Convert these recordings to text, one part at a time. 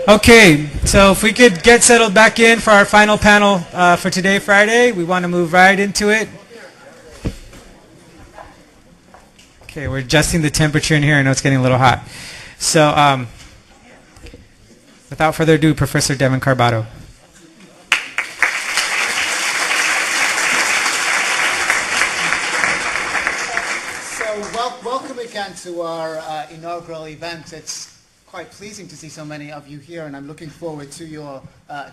Okay, so if we could get settled back in for our final panel for today, Friday, we want to move right into it. Okay, we're adjusting the temperature in here. I know it's getting a little hot. So without further ado, Professor Devon Carbado. So welcome again to our inaugural event. It's quite pleasing to see so many of you here, and I'm looking forward to your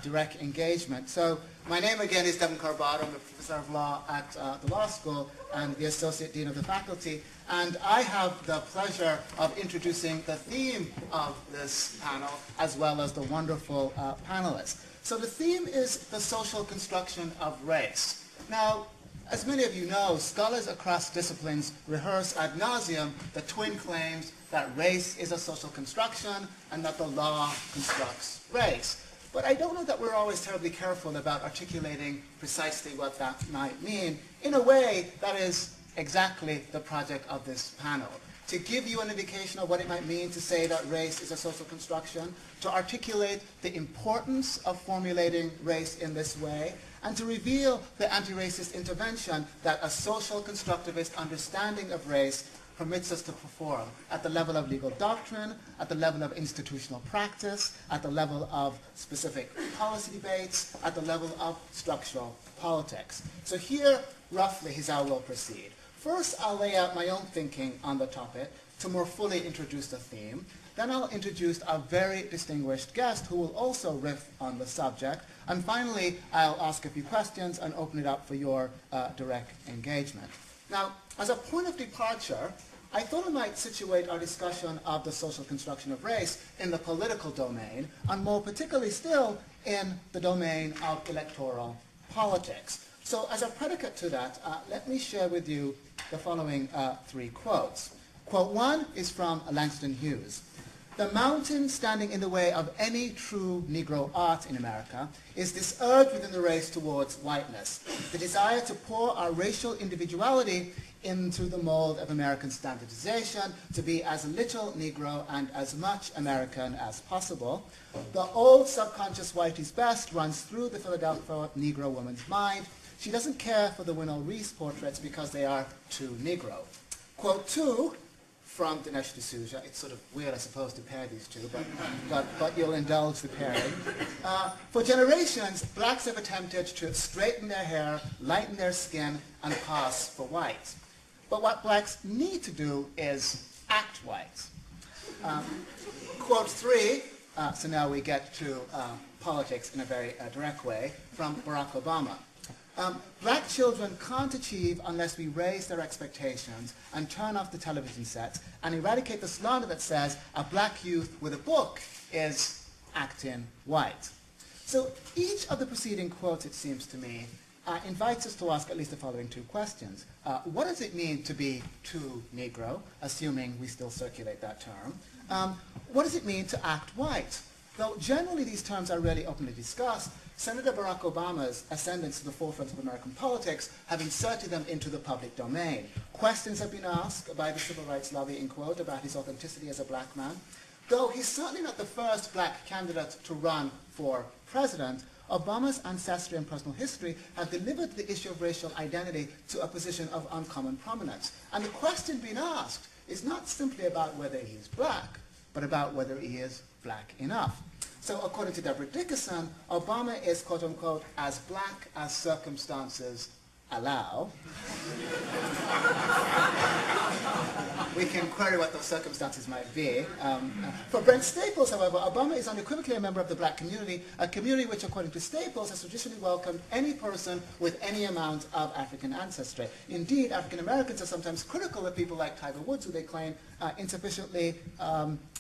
direct engagement. So my name again is Devon Carbado. I'm a professor of law at the law school and the associate dean of the faculty. And I have the pleasure of introducing the theme of this panel, as well as the wonderful panelists. So the theme is the social construction of race. Now, as many of you know, scholars across disciplines rehearse ad nauseum the twin claims that race is a social construction and that the law constructs race. But I don't know that we're always terribly careful about articulating precisely what that might mean in a way that is exactly the project of this panel. To give you an indication of what it might mean to say that race is a social construction, to articulate the importance of formulating race in this way, and to reveal the anti-racist intervention that a social constructivist understanding of race permits us to perform at the level of legal doctrine, at the level of institutional practice, at the level of specific policy debates, at the level of structural politics. So here, roughly, is how we'll proceed. First, I'll lay out my own thinking on the topic to more fully introduce the theme. Then I'll introduce a very distinguished guest who will also riff on the subject. And finally, I'll ask a few questions and open it up for your direct engagement. Now, as a point of departure, I thought I might situate our discussion of the social construction of race in the political domain, and more particularly still in the domain of electoral politics. So as a predicate to that, let me share with you the following three quotes. Quote one is from Langston Hughes. The mountain standing in the way of any true Negro art in America is this urge within the race towards whiteness, the desire to pour our racial individuality into the mold of American standardization, to be as little Negro and as much American as possible. The old subconscious white is best runs through the Philadelphia Negro woman's mind. She doesn't care for the Winant Reese portraits because they are too Negro. Quote two, from Dinesh D'Souza. It's sort of weird, I suppose, to pair these two, but you'll indulge the pairing. For generations, blacks have attempted to straighten their hair, lighten their skin, and pass for white. But what blacks need to do is act white. Quote three, so now we get to politics in a very direct way, from Barack Obama. Black children can't achieve unless we raise their expectations and turn off the television sets and eradicate the slander that says a black youth with a book is acting white. So each of the preceding quotes, it seems to me, invites us to ask at least the following two questions. What does it mean to be too Negro, assuming we still circulate that term? What does it mean to act white? Though generally these terms are rarely openly discussed, Senator Barack Obama's ascendance to the forefront of American politics have inserted them into the public domain. Questions have been asked by the civil rights lobby, in quote, about his authenticity as a black man. Though he's certainly not the first black candidate to run for president, Obama's ancestry and personal history have delivered the issue of racial identity to a position of uncommon prominence. And the question being asked is not simply about whether he is black, but about whether he is black enough. So according to Deborah Dickerson, Obama is, quote unquote, as black as circumstances allow. We can query what those circumstances might be. For Brent Staples, however, Obama is unequivocally a member of the black community, a community which, according to Staples, has traditionally welcomed any person with any amount of African ancestry. Indeed, African Americans are sometimes critical of people like Tiger Woods, who they claim insufficiently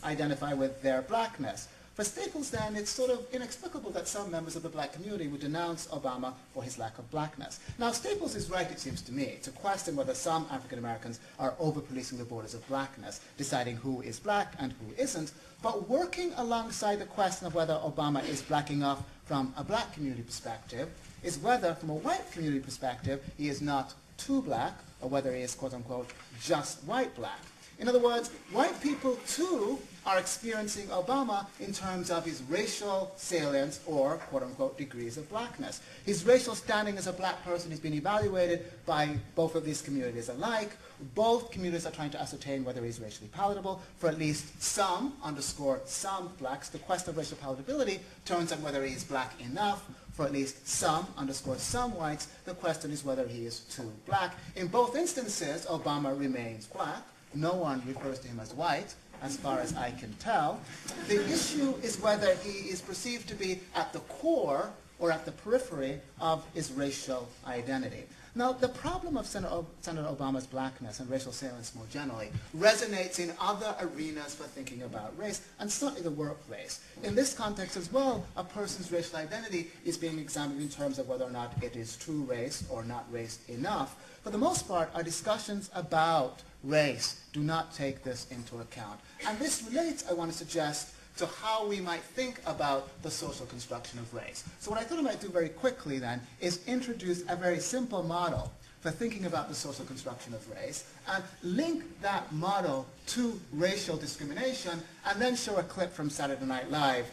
identify with their blackness. For Staples, then, it's sort of inexplicable that some members of the black community would denounce Obama for his lack of blackness. Now, Staples is right, it seems to me, to question whether some African Americans are over-policing the borders of blackness, deciding who is black and who isn't, but working alongside the question of whether Obama is black enough from a black community perspective is whether, from a white community perspective, he is not too black, or whether he is, quote-unquote, just white black. In other words, white people too are experiencing Obama in terms of his racial salience or quote-unquote degrees of blackness. His racial standing as a black person is being evaluated by both of these communities alike. Both communities are trying to ascertain whether he's racially palatable. For at least some, underscore some blacks, the question of racial palatability turns on whether he is black enough. For at least some, underscore some whites, the question is whether he is too black. In both instances, Obama remains black. No one refers to him as white, as far as I can tell. The issue is whether he is perceived to be at the core or at the periphery of his racial identity. Now, the problem of Senator Obama's blackness and racial salience more generally resonates in other arenas for thinking about race, and certainly the workplace. In this context as well, a person's racial identity is being examined in terms of whether or not it is true race or not race enough. For the most part, our discussions about race do not take this into account. And this relates, I want to suggest, to how we might think about the social construction of race. So what I thought I might do very quickly then is introduce a very simple model for thinking about the social construction of race and link that model to racial discrimination and then show a clip from Saturday Night Live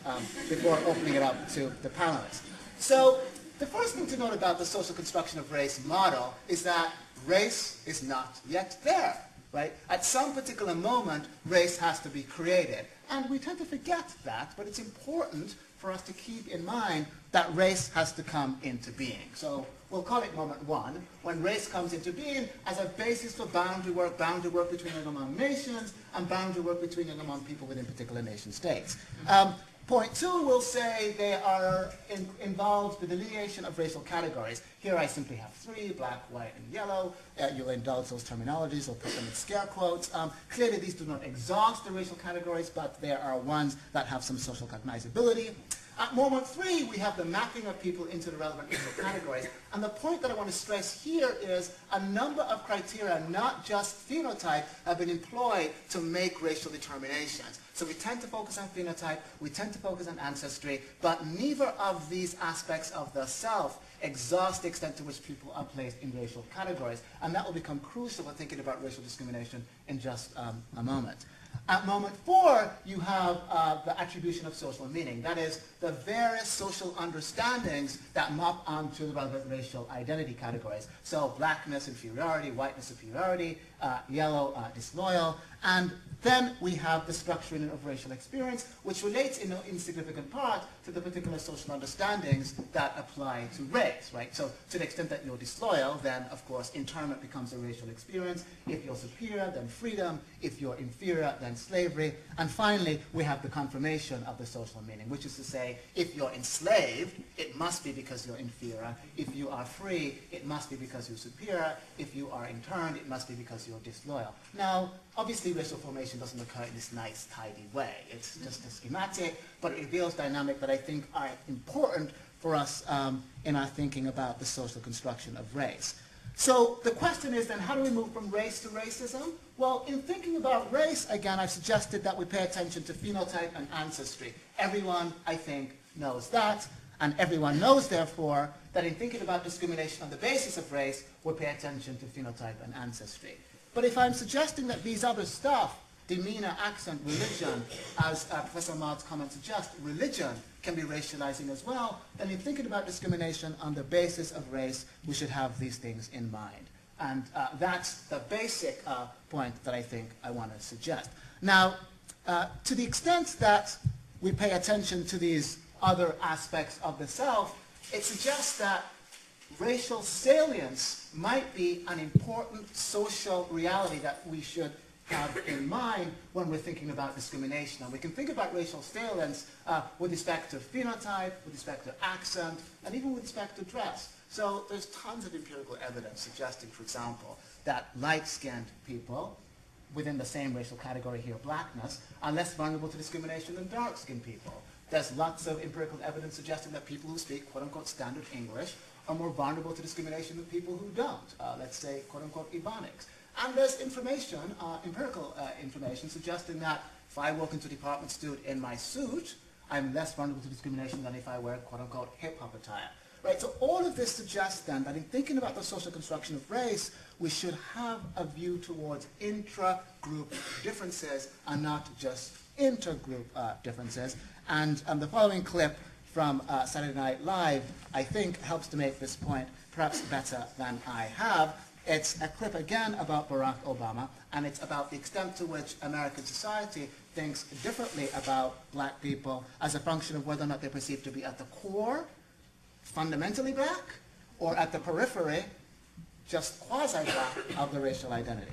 before opening it up to the panelists. So the first thing to note about the social construction of race model is that race is not yet there. Right? At some particular moment, race has to be created. And we tend to forget that, but it's important for us to keep in mind that race has to come into being. So we'll call it moment one, when race comes into being as a basis for boundary work between and among nations, and boundary work between and among people within particular nation states. Point two will say they are involved the delineation of racial categories. Here I simply have three, black, white, and yellow. You'll indulge those terminologies or put them in scare quotes. Clearly these do not exhaust the racial categories, but there are ones that have some social cognizability. At moment three, we have the mapping of people into the relevant racial categories. And the point that I want to stress here is a number of criteria, not just phenotype, have been employed to make racial determinations. So we tend to focus on phenotype, we tend to focus on ancestry, but neither of these aspects of the self exhaust the extent to which people are placed in racial categories. And that will become crucial when thinking about racial discrimination in just a moment. At moment four, you have the attribution of social meaning. That is, the various social understandings that map onto the relevant racial identity categories. So blackness, inferiority; whiteness, superiority; yellow, disloyal. And then we have the structuring of racial experience, which relates in no insignificant part to the particular social understandings that apply to race, right? So to the extent that you're disloyal, then of course internment becomes a racial experience. If you're superior, then freedom. If you're inferior, then slavery. And finally, we have the confirmation of the social meaning, which is to say, if you're enslaved, it must be because you're inferior. If you are free, it must be because you're superior. If you are interned, it must be because you're disloyal. Now, obviously, racial formation doesn't occur in this nice, tidy way. It's just a schematic, but it reveals dynamics that I think are important for us in our thinking about the social construction of race. So the question is then, how do we move from race to racism? Well, in thinking about race, again, I've suggested that we pay attention to phenotype and ancestry. Everyone, I think, knows that, and everyone knows, therefore, that in thinking about discrimination on the basis of race, we pay attention to phenotype and ancestry. But if I'm suggesting that these other stuff, demeanor, accent, religion, as Professor Ahmad's comment suggests, religion can be racializing as well, then in thinking about discrimination on the basis of race, we should have these things in mind. And that's the basic point that I think I want to suggest. Now, to the extent that we pay attention to these other aspects of the self, it suggests that racial salience might be an important social reality that we should have in mind when we're thinking about discrimination. And we can think about racial salience with respect to phenotype, with respect to accent, and even with respect to dress. So there's tons of empirical evidence suggesting, for example, that light-skinned people within the same racial category here, blackness, are less vulnerable to discrimination than dark-skinned people. There's lots of empirical evidence suggesting that people who speak quote-unquote standard English are more vulnerable to discrimination than people who don't, let's say quote-unquote Ebonics. And there's information, empirical information, suggesting that if I walk into a department store in my suit, I'm less vulnerable to discrimination than if I wear quote-unquote hip-hop attire. Right? So all of this suggests then that in thinking about the social construction of race, we should have a view towards intra-group differences and not just intergroup differences. And the following clip from Saturday Night Live, I think, helps to make this point perhaps better than I have. It's a clip again about Barack Obama, and it's about the extent to which American society thinks differently about black people as a function of whether or not they're perceived to be at the core, fundamentally black, or at the periphery, just quasi-black of the racial identity.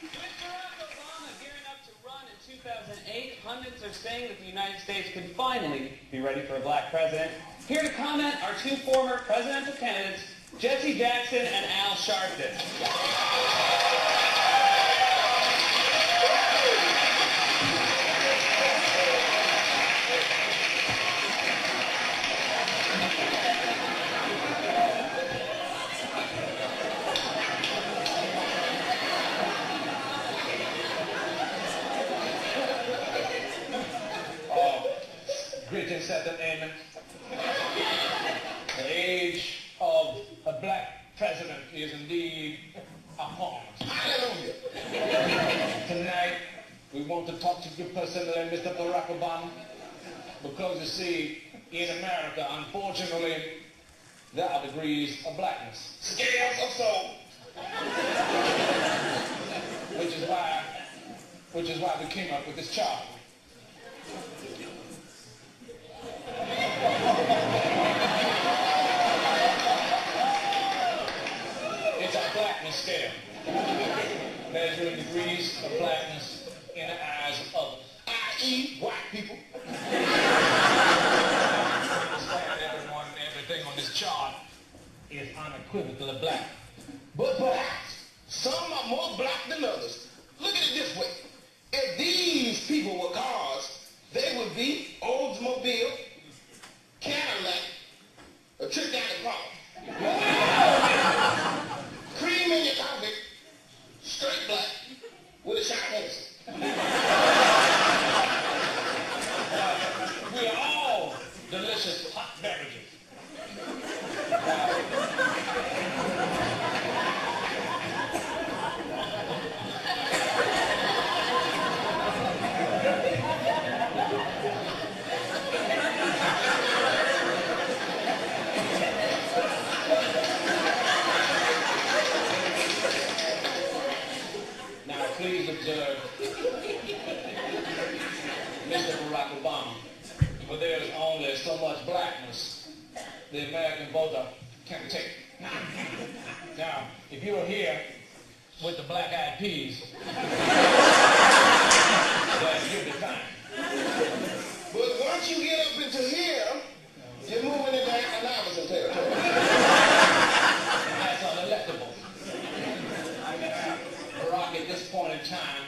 With Barack Obama gearing up to run in 2008, pundits are saying that the United States could finally be ready for a black president. Here to comment are two former presidential candidates, Jesse Jackson and Al Sharpton. Greetings at the end. The age of a black president is indeed upon us. Hallelujah. Tonight, we want to talk to you personally, Mr. Barack Obama, because you see, in America, unfortunately, there are degrees of blackness. Scales of soul. Which is why we came up with this chart. It's our blackness scale, measuring degrees of blackness in the eyes of others, i.e. white people. Understand everyone and everything on this chart is unequivocally black. But perhaps some are more black than others. Look at it this way. If these people were cars, they would be Oldsmobile, Cadillac, a trip down the park. Cream in your coffee, straight black, with a shot Hennessy. We are all delicious hot beverages. Please observe Mr. Barack Obama, for there is only so much blackness the American voter can take. Now, if you were here with the black-eyed peas, then you'll be fine. But once you get up into here, you're moving into Amazon territory. That's unelectable. Barack, at this point in time,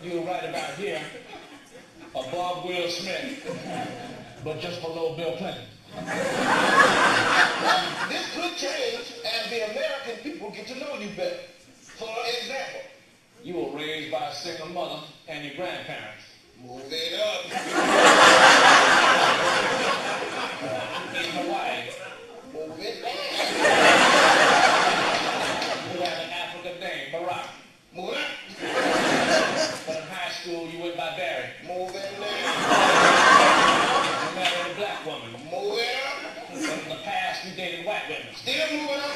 you're right about here, above Will Smith, but just below Bill Clinton. This could change as the American people get to know you better. For example, you were raised by a single mother and your grandparents. Move it up. In Hawaii, move it down. You have an African name, Barack. Move it up. But in high school, you went by Daria. Move it down. You married a black woman. Move it up. But in the past, you dated white women. Still moving up.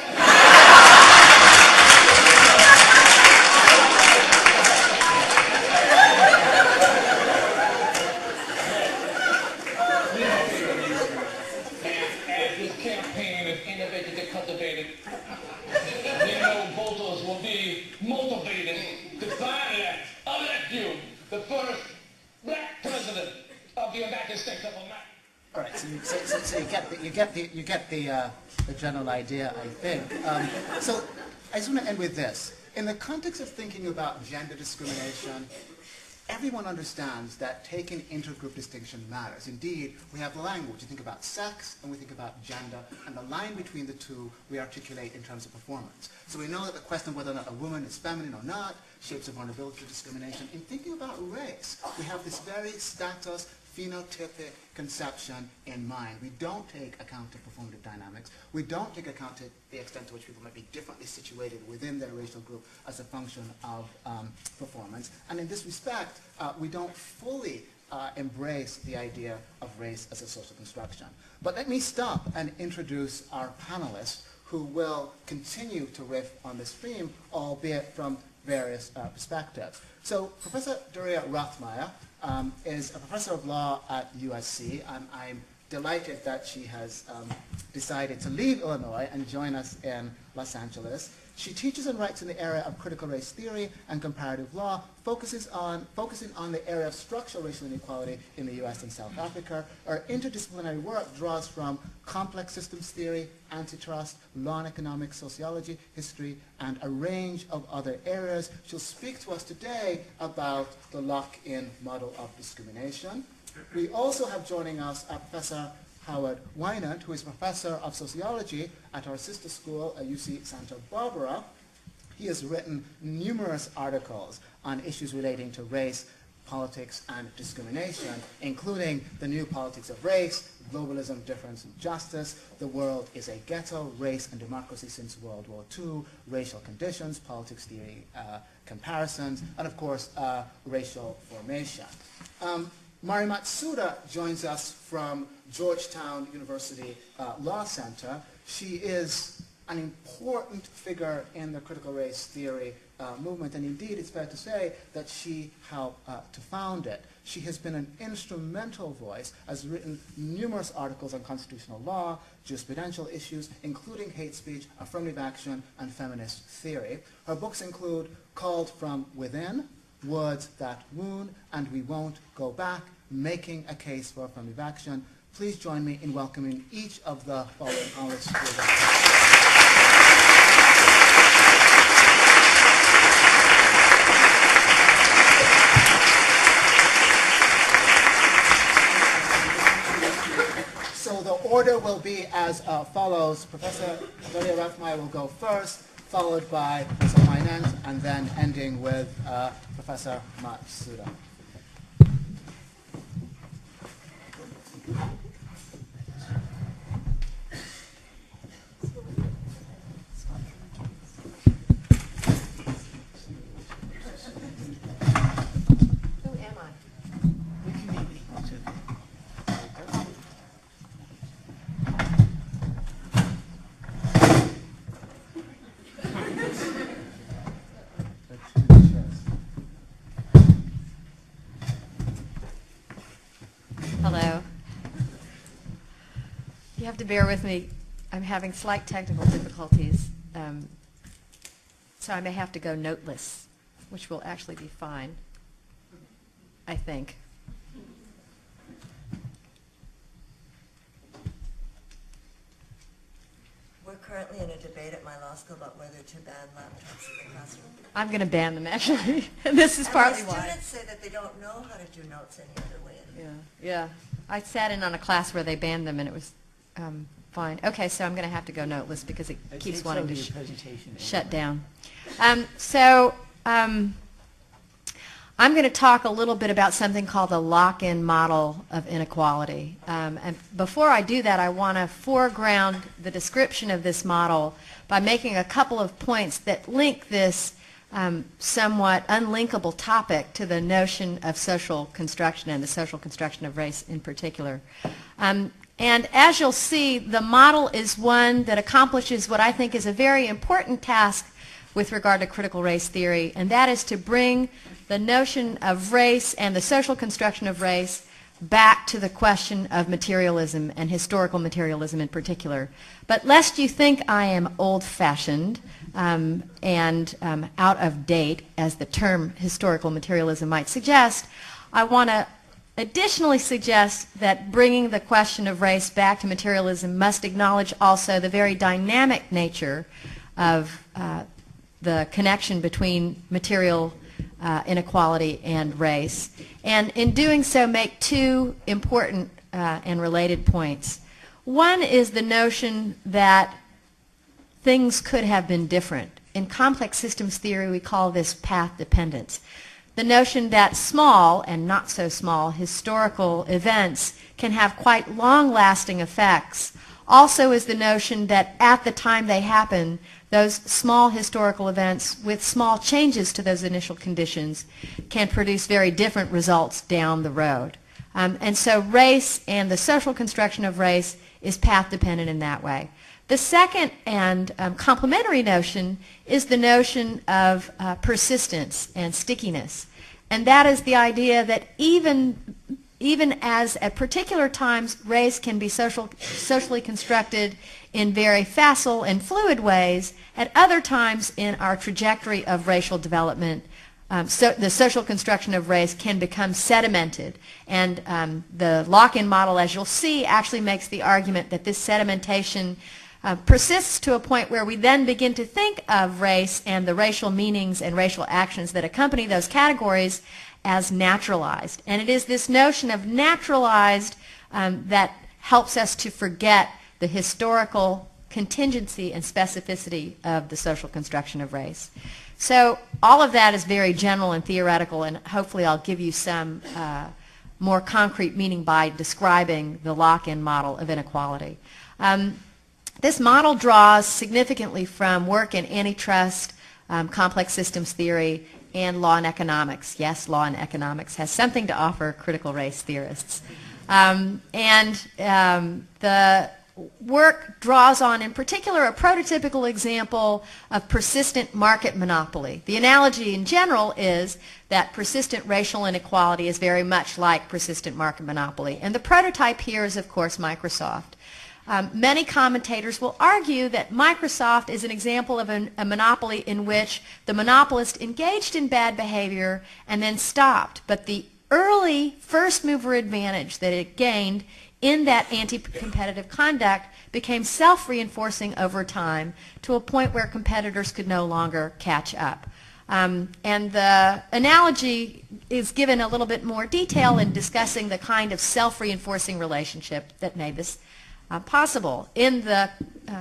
Motivated to finally elect you the first black president of the United States of America. All right, so you get the general idea, I think. So I just want to end with this. In the context of thinking about gender discrimination everyone understands that taking intergroup distinction matters. Indeed, we have the language. We think about sex and we think about gender, and the line between the two we articulate in terms of performance. So we know that the question of whether or not a woman is feminine or not shapes of vulnerability to discrimination. In thinking about race, we have this very status phenotypic conception in mind. We don't take account of performative dynamics. We don't take account of the extent to which people might be differently situated within their racial group as a function of performance. And in this respect, we don't fully embrace the idea of race as a social construction. But let me stop and introduce our panelists who will continue to riff on this theme, albeit from various perspectives. So Professor Daria Roithmayr is a professor of law at USC, and I'm delighted that she has decided to leave Illinois and join us in Los Angeles. She teaches and writes in the area of critical race theory and comparative law, focusing on the area of structural racial inequality in the US and South Africa. Her interdisciplinary work draws from complex systems theory, antitrust, law and economics, sociology, history, and a range of other areas. She'll speak to us today about the lock-in model of discrimination. We also have joining us Professor Howard Winant, who is professor of sociology at our sister school at UC Santa Barbara. He has written numerous articles on issues relating to race, politics, and discrimination, including The New Politics of Race, Globalism, Difference, and Justice, The World is a Ghetto, Race and Democracy Since World War II, Racial Conditions, Politics Theory Comparisons, and of course, Racial Formation. Mari Matsuda joins us from Georgetown University Law Center. She is an important figure in the critical race theory movement, and indeed it's fair to say that she helped to found it. She has been an instrumental voice, has written numerous articles on constitutional law, jurisprudential issues, including hate speech, affirmative action, and feminist theory. Her books include Called from Within, Words That Wound, and We Won't Go Back, Making a Case for Affirmative Action. Please join me in welcoming each of the following panelists. So the order will be as follows. Professor Daria Roithmayr will go first, followed by Professor Winant, and then ending with Professor Matsuda. Hello. You have to bear with me. I'm having slight technical difficulties, so I may have to go noteless, which will actually be fine, I think. We're currently in a debate at my law school about whether to ban laptops in the classroom. I'm going to ban them, actually. This is partly and why. my students say that they don't know how to do notes any other way. Yeah. I sat in on a class where they banned them, and it was fine. Okay, so I'm going to have to go noteless because it keeps wanting to shut down. I'm going to talk a little bit about something called the lock-in model of inequality. And before I do that, I want to foreground the description of this model by making a couple of points that link this somewhat unlinkable topic to the notion of social construction and the social construction of race in particular. And as you'll see, the model is one that accomplishes what I think is a very important task with regard to critical race theory, and that is to bring the notion of race and the social construction of race back to the question of materialism and historical materialism in particular. But lest you think I am old-fashioned and out of date, as the term historical materialism might suggest, I want to additionally suggest that bringing the question of race back to materialism must acknowledge also the very dynamic nature of the connection between material inequality and race, and in doing so make two important and related points. One is the notion that things could have been different. In complex systems theory, we call this path dependence. The notion that small and not so small historical events can have quite long-lasting effects also is the notion that at the time they happen, those small historical events with small changes to those initial conditions can produce very different results down the road. And so race and the social construction of race is path dependent in that way. The second and complementary notion is the notion of persistence and stickiness. And that is the idea that even as at particular times race can be socially constructed in very facile and fluid ways, at other times in our trajectory of racial development, the social construction of race can become sedimented. And the lock-in model, as you'll see, actually makes the argument that this sedimentation persists to a point where we then begin to think of race and the racial meanings and racial actions that accompany those categories as naturalized. And it is this notion of naturalized that helps us to forget the historical contingency and specificity of the social construction of race. So all of that is very general and theoretical, and hopefully I'll give you some more concrete meaning by describing the lock-in model of inequality. This model draws significantly from work in antitrust, complex systems theory, and law and economics. Yes, law and economics has something to offer critical race theorists. The work draws on, in particular, a prototypical example of persistent market monopoly. The analogy in general is that persistent racial inequality is very much like persistent market monopoly. And the prototype here is, of course, Microsoft. Many commentators will argue that Microsoft is an example of a monopoly in which the monopolist engaged in bad behavior and then stopped. But the early first mover advantage that it gained in that anti-competitive conduct became self-reinforcing over time to a point where competitors could no longer catch up. And the analogy is given a little bit more detail in discussing the kind of self-reinforcing relationship that made this possible. In the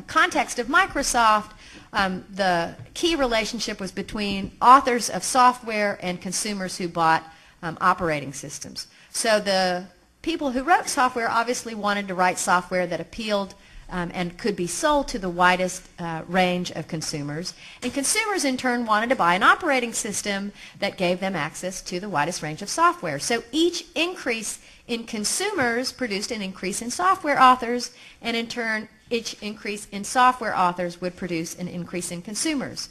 context of Microsoft, the key relationship was between authors of software and consumers who bought operating systems. So the people who wrote software obviously wanted to write software that appealed and could be sold to the widest range of consumers. And consumers in turn wanted to buy an operating system that gave them access to the widest range of software. So each increase in consumers produced an increase in software authors, and in turn each increase in software authors would produce an increase in consumers.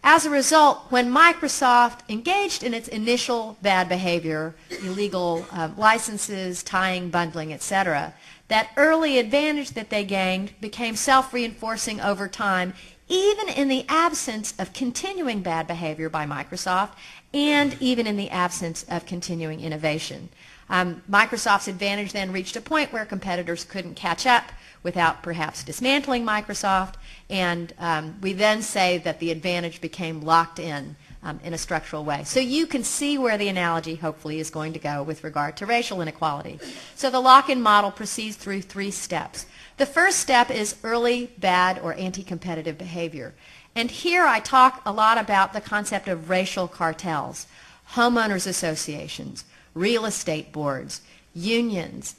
As a result, when Microsoft engaged in its initial bad behavior, illegal licenses, tying, bundling, etc., that early advantage that they gained became self-reinforcing over time, even in the absence of continuing bad behavior by Microsoft and even in the absence of continuing innovation. Microsoft's advantage then reached a point where competitors couldn't catch up without perhaps dismantling Microsoft, and we then say that the advantage became locked in a structural way. So you can see where the analogy hopefully is going to go with regard to racial inequality. So the lock-in model proceeds through 3 steps. The first step is early bad or anti-competitive behavior. And here I talk a lot about the concept of racial cartels, homeowners associations, real estate boards, unions,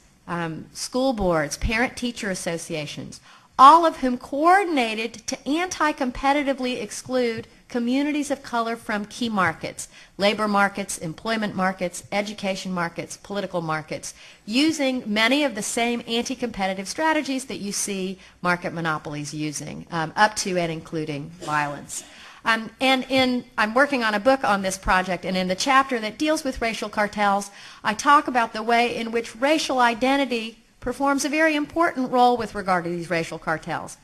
school boards, parent-teacher associations, all of whom coordinated to anti-competitively exclude communities of color from key markets, labor markets, employment markets, education markets, political markets, using many of the same anti-competitive strategies that you see market monopolies using, up to and including violence. I'm working on a book on this project, and in the chapter that deals with racial cartels, I talk about the way in which racial identity performs a very important role with regard to these racial cartels.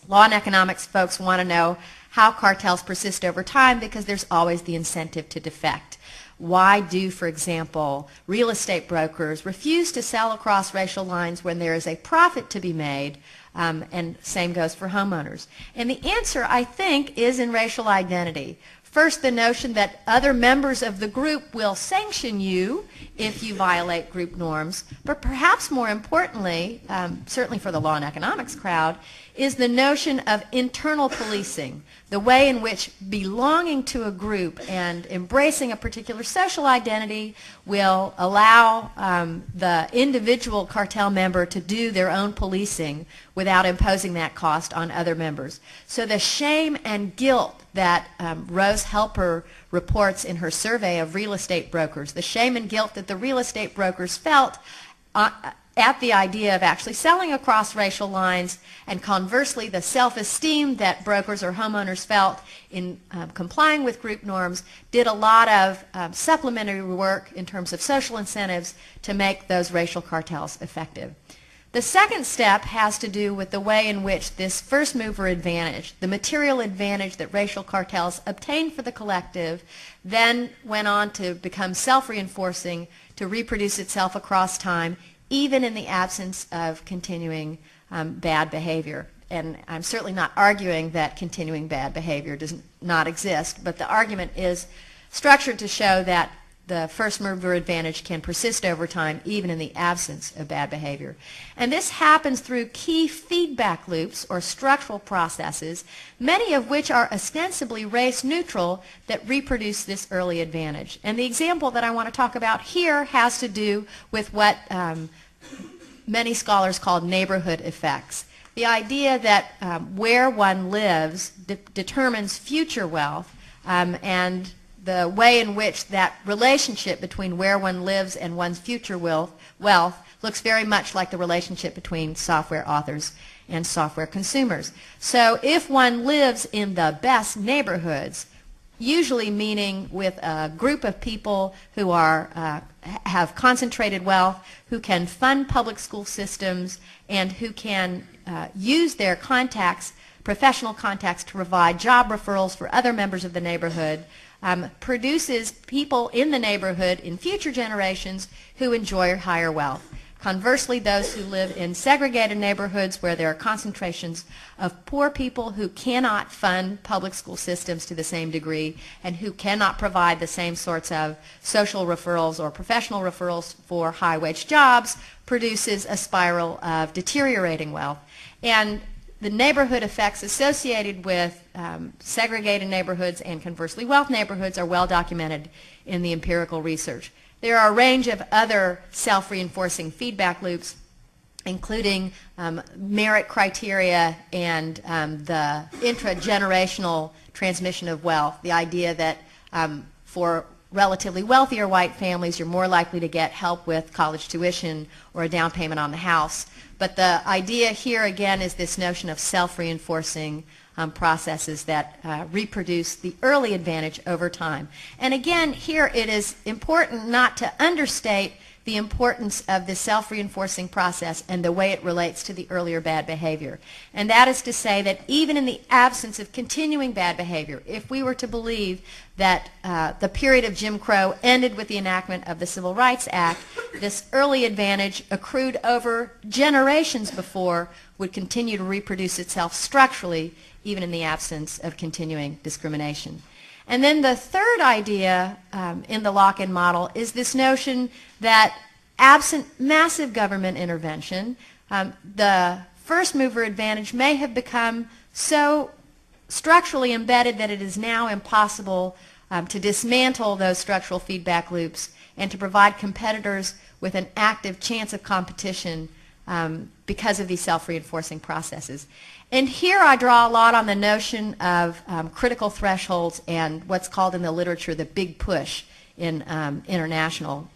Law and economics folks want to know how cartels persist over time because there's always the incentive to defect. Why do, for example, real estate brokers refuse to sell across racial lines when there is a profit to be made? And same goes for homeowners. And the answer, I think, is in racial identity. First, the notion that other members of the group will sanction you if you violate group norms, but perhaps more importantly, certainly for the law and economics crowd, is the notion of internal policing, the way in which belonging to a group and embracing a particular social identity will allow the individual cartel member to do their own policing without imposing that cost on other members. So the shame and guilt that Rose Helper reports in her survey of real estate brokers, the shame and guilt that the real estate brokers felt at the idea of actually selling across racial lines, and conversely the self-esteem that brokers or homeowners felt in complying with group norms, did a lot of supplementary work in terms of social incentives to make those racial cartels effective. The second step has to do with the way in which this first mover advantage, the material advantage that racial cartels obtained for the collective, then went on to become self-reinforcing, to reproduce itself across time, even in the absence of continuing bad behavior. And I'm certainly not arguing that continuing bad behavior does not exist, but the argument is structured to show that the first mover advantage can persist over time even in the absence of bad behavior. And this happens through key feedback loops or structural processes, many of which are ostensibly race neutral, that reproduce this early advantage. And the example that I want to talk about here has to do with what many scholars call neighborhood effects. The idea that where one lives determines future wealth, and the way in which that relationship between where one lives and one's future wealth looks very much like the relationship between software authors and software consumers. So if one lives in the best neighborhoods, usually meaning with a group of people who are have concentrated wealth, who can fund public school systems, and who can use their contacts, professional contacts, to provide job referrals for other members of the neighborhood, produces people in the neighborhood in future generations who enjoy higher wealth. Conversely, those who live in segregated neighborhoods where there are concentrations of poor people who cannot fund public school systems to the same degree and who cannot provide the same sorts of social referrals or professional referrals for high-wage jobs, produces a spiral of deteriorating wealth. And the neighborhood effects associated with segregated neighborhoods and conversely wealth neighborhoods are well documented in the empirical research. There are a range of other self-reinforcing feedback loops, including merit criteria and the intragenerational transmission of wealth, the idea that for relatively wealthier white families, you're more likely to get help with college tuition or a down payment on the house. But the idea here, again, is this notion of self-reinforcing processes that reproduce the early advantage over time. And again, here it is important not to understate the importance of the self-reinforcing process and the way it relates to the earlier bad behavior. And that is to say that even in the absence of continuing bad behavior, if we were to believe that the period of Jim Crow ended with the enactment of the Civil Rights Act, this early advantage accrued over generations before would continue to reproduce itself structurally even in the absence of continuing discrimination. And then the third idea in the lock-in model is this notion that absent massive government intervention, the first mover advantage may have become so structurally embedded that it is now impossible to dismantle those structural feedback loops and to provide competitors with an active chance of competition because of these self-reinforcing processes. And here I draw a lot on the notion of critical thresholds and what's called in the literature the big push in international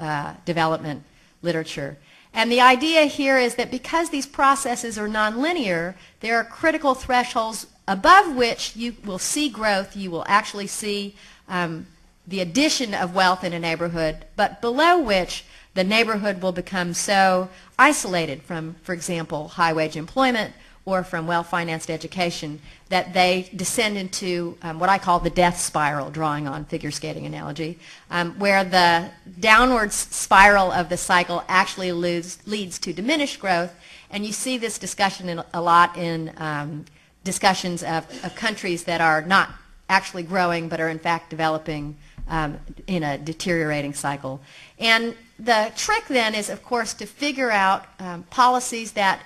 development literature. And the idea here is that because these processes are nonlinear, there are critical thresholds above which you will see growth, you will actually see the addition of wealth in a neighborhood, but below which the neighborhood will become so isolated from, for example, high-wage employment or from well-financed education that they descend into what I call the death spiral, drawing on figure skating analogy, where the downward spiral of the cycle actually leads to diminished growth. And you see this discussion a lot in discussions of countries that are not actually growing but are in fact developing in a deteriorating cycle. And the trick then is, of course, to figure out policies that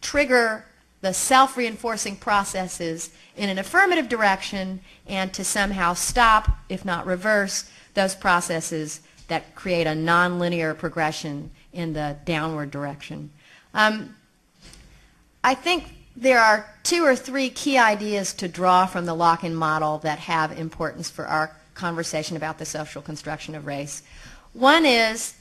trigger the self-reinforcing processes in an affirmative direction and to somehow stop, if not reverse, those processes that create a nonlinear progression in the downward direction. I think there are 2 or 3 key ideas to draw from the lock-in model that have importance for our conversation about the social construction of race. One is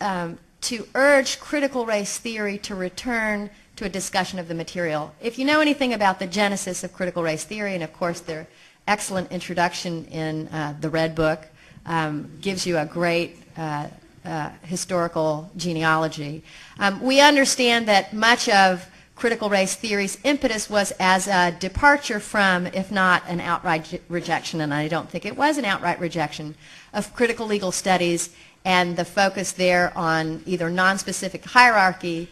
to urge critical race theory to return to a discussion of the material. If you know anything about the genesis of critical race theory, and of course their excellent introduction in the Red Book gives you a great historical genealogy, we understand that much of critical race theory's impetus was as a departure from, if not an outright rejection, and I don't think it was an outright rejection, of critical legal studies and the focus there on either non-specific hierarchy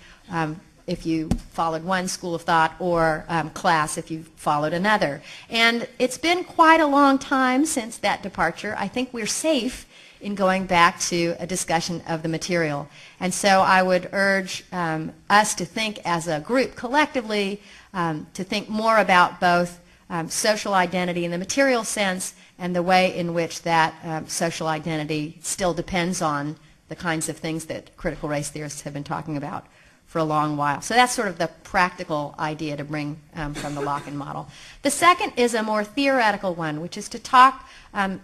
if you followed one school of thought, or class if you followed another. And it's been quite a long time since that departure. I think we're safe in going back to a discussion of the material. And so I would urge us to think as a group collectively, to think more about both social identity in the material sense and the way in which that social identity still depends on the kinds of things that critical race theorists have been talking about for a long while. So that's sort of the practical idea to bring from the lock-in model. The second is a more theoretical one, which is to talk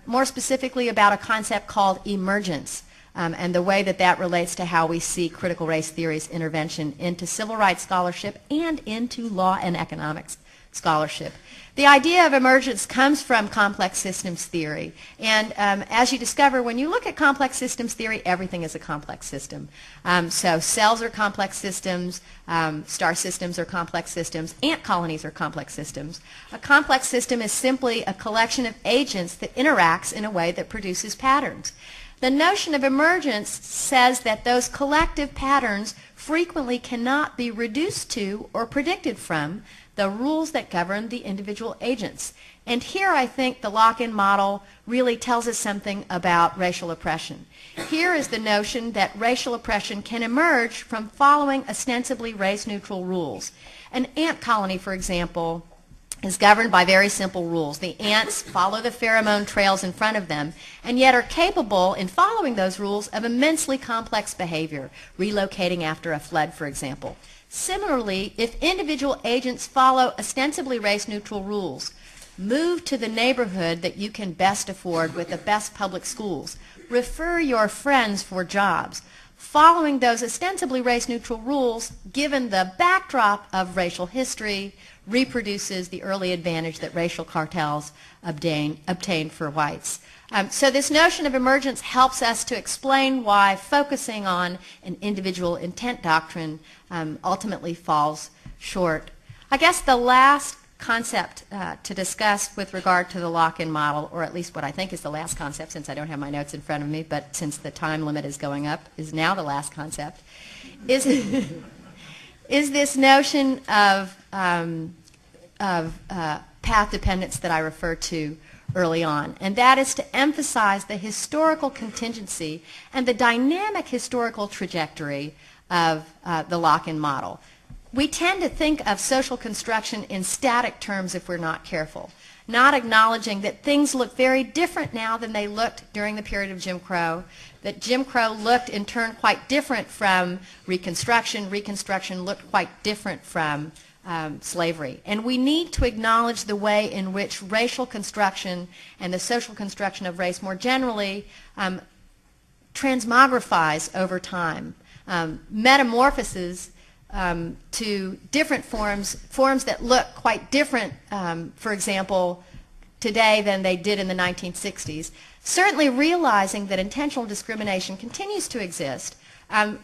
more specifically about a concept called emergence and the way that that relates to how we see critical race theory's intervention into civil rights scholarship and into law and economics scholarship. The idea of emergence comes from complex systems theory, and as you discover, when you look at complex systems theory, everything is a complex system. So cells are complex systems, star systems are complex systems, ant colonies are complex systems. A complex system is simply a collection of agents that interacts in a way that produces patterns. The notion of emergence says that those collective patterns frequently cannot be reduced to or predicted from the rules that govern the individual agents. And here I think the lock-in model really tells us something about racial oppression. Here is the notion that racial oppression can emerge from following ostensibly race-neutral rules. An ant colony, for example, is governed by very simple rules. The ants follow the pheromone trails in front of them and yet are capable, in following those rules, of immensely complex behavior, relocating after a flood, for example. Similarly, if individual agents follow ostensibly race-neutral rules, move to the neighborhood that you can best afford with the best public schools, refer your friends for jobs, following those ostensibly race-neutral rules, given the backdrop of racial history, reproduces the early advantage that racial cartels obtained for whites. So this notion of emergence helps us to explain why focusing on an individual intent doctrine ultimately falls short. I guess the last concept to discuss with regard to the lock-in model, or at least what I think is the last concept, since I don't have my notes in front of me, but since the time limit is going up, is now the last concept, is this notion of path dependence that I referred to early on, and that is to emphasize the historical contingency and the dynamic historical trajectory of the lock-in model. We tend to think of social construction in static terms if we're not careful, not acknowledging that things look very different now than they looked during the period of Jim Crow, that Jim Crow looked in turn quite different from Reconstruction, Reconstruction looked quite different from slavery. And we need to acknowledge the way in which racial construction and the social construction of race more generally transmogrifies over time, metamorphoses to different forms that look quite different, for example, today than they did in the 1960s. Certainly realizing that intentional discrimination continues to exist,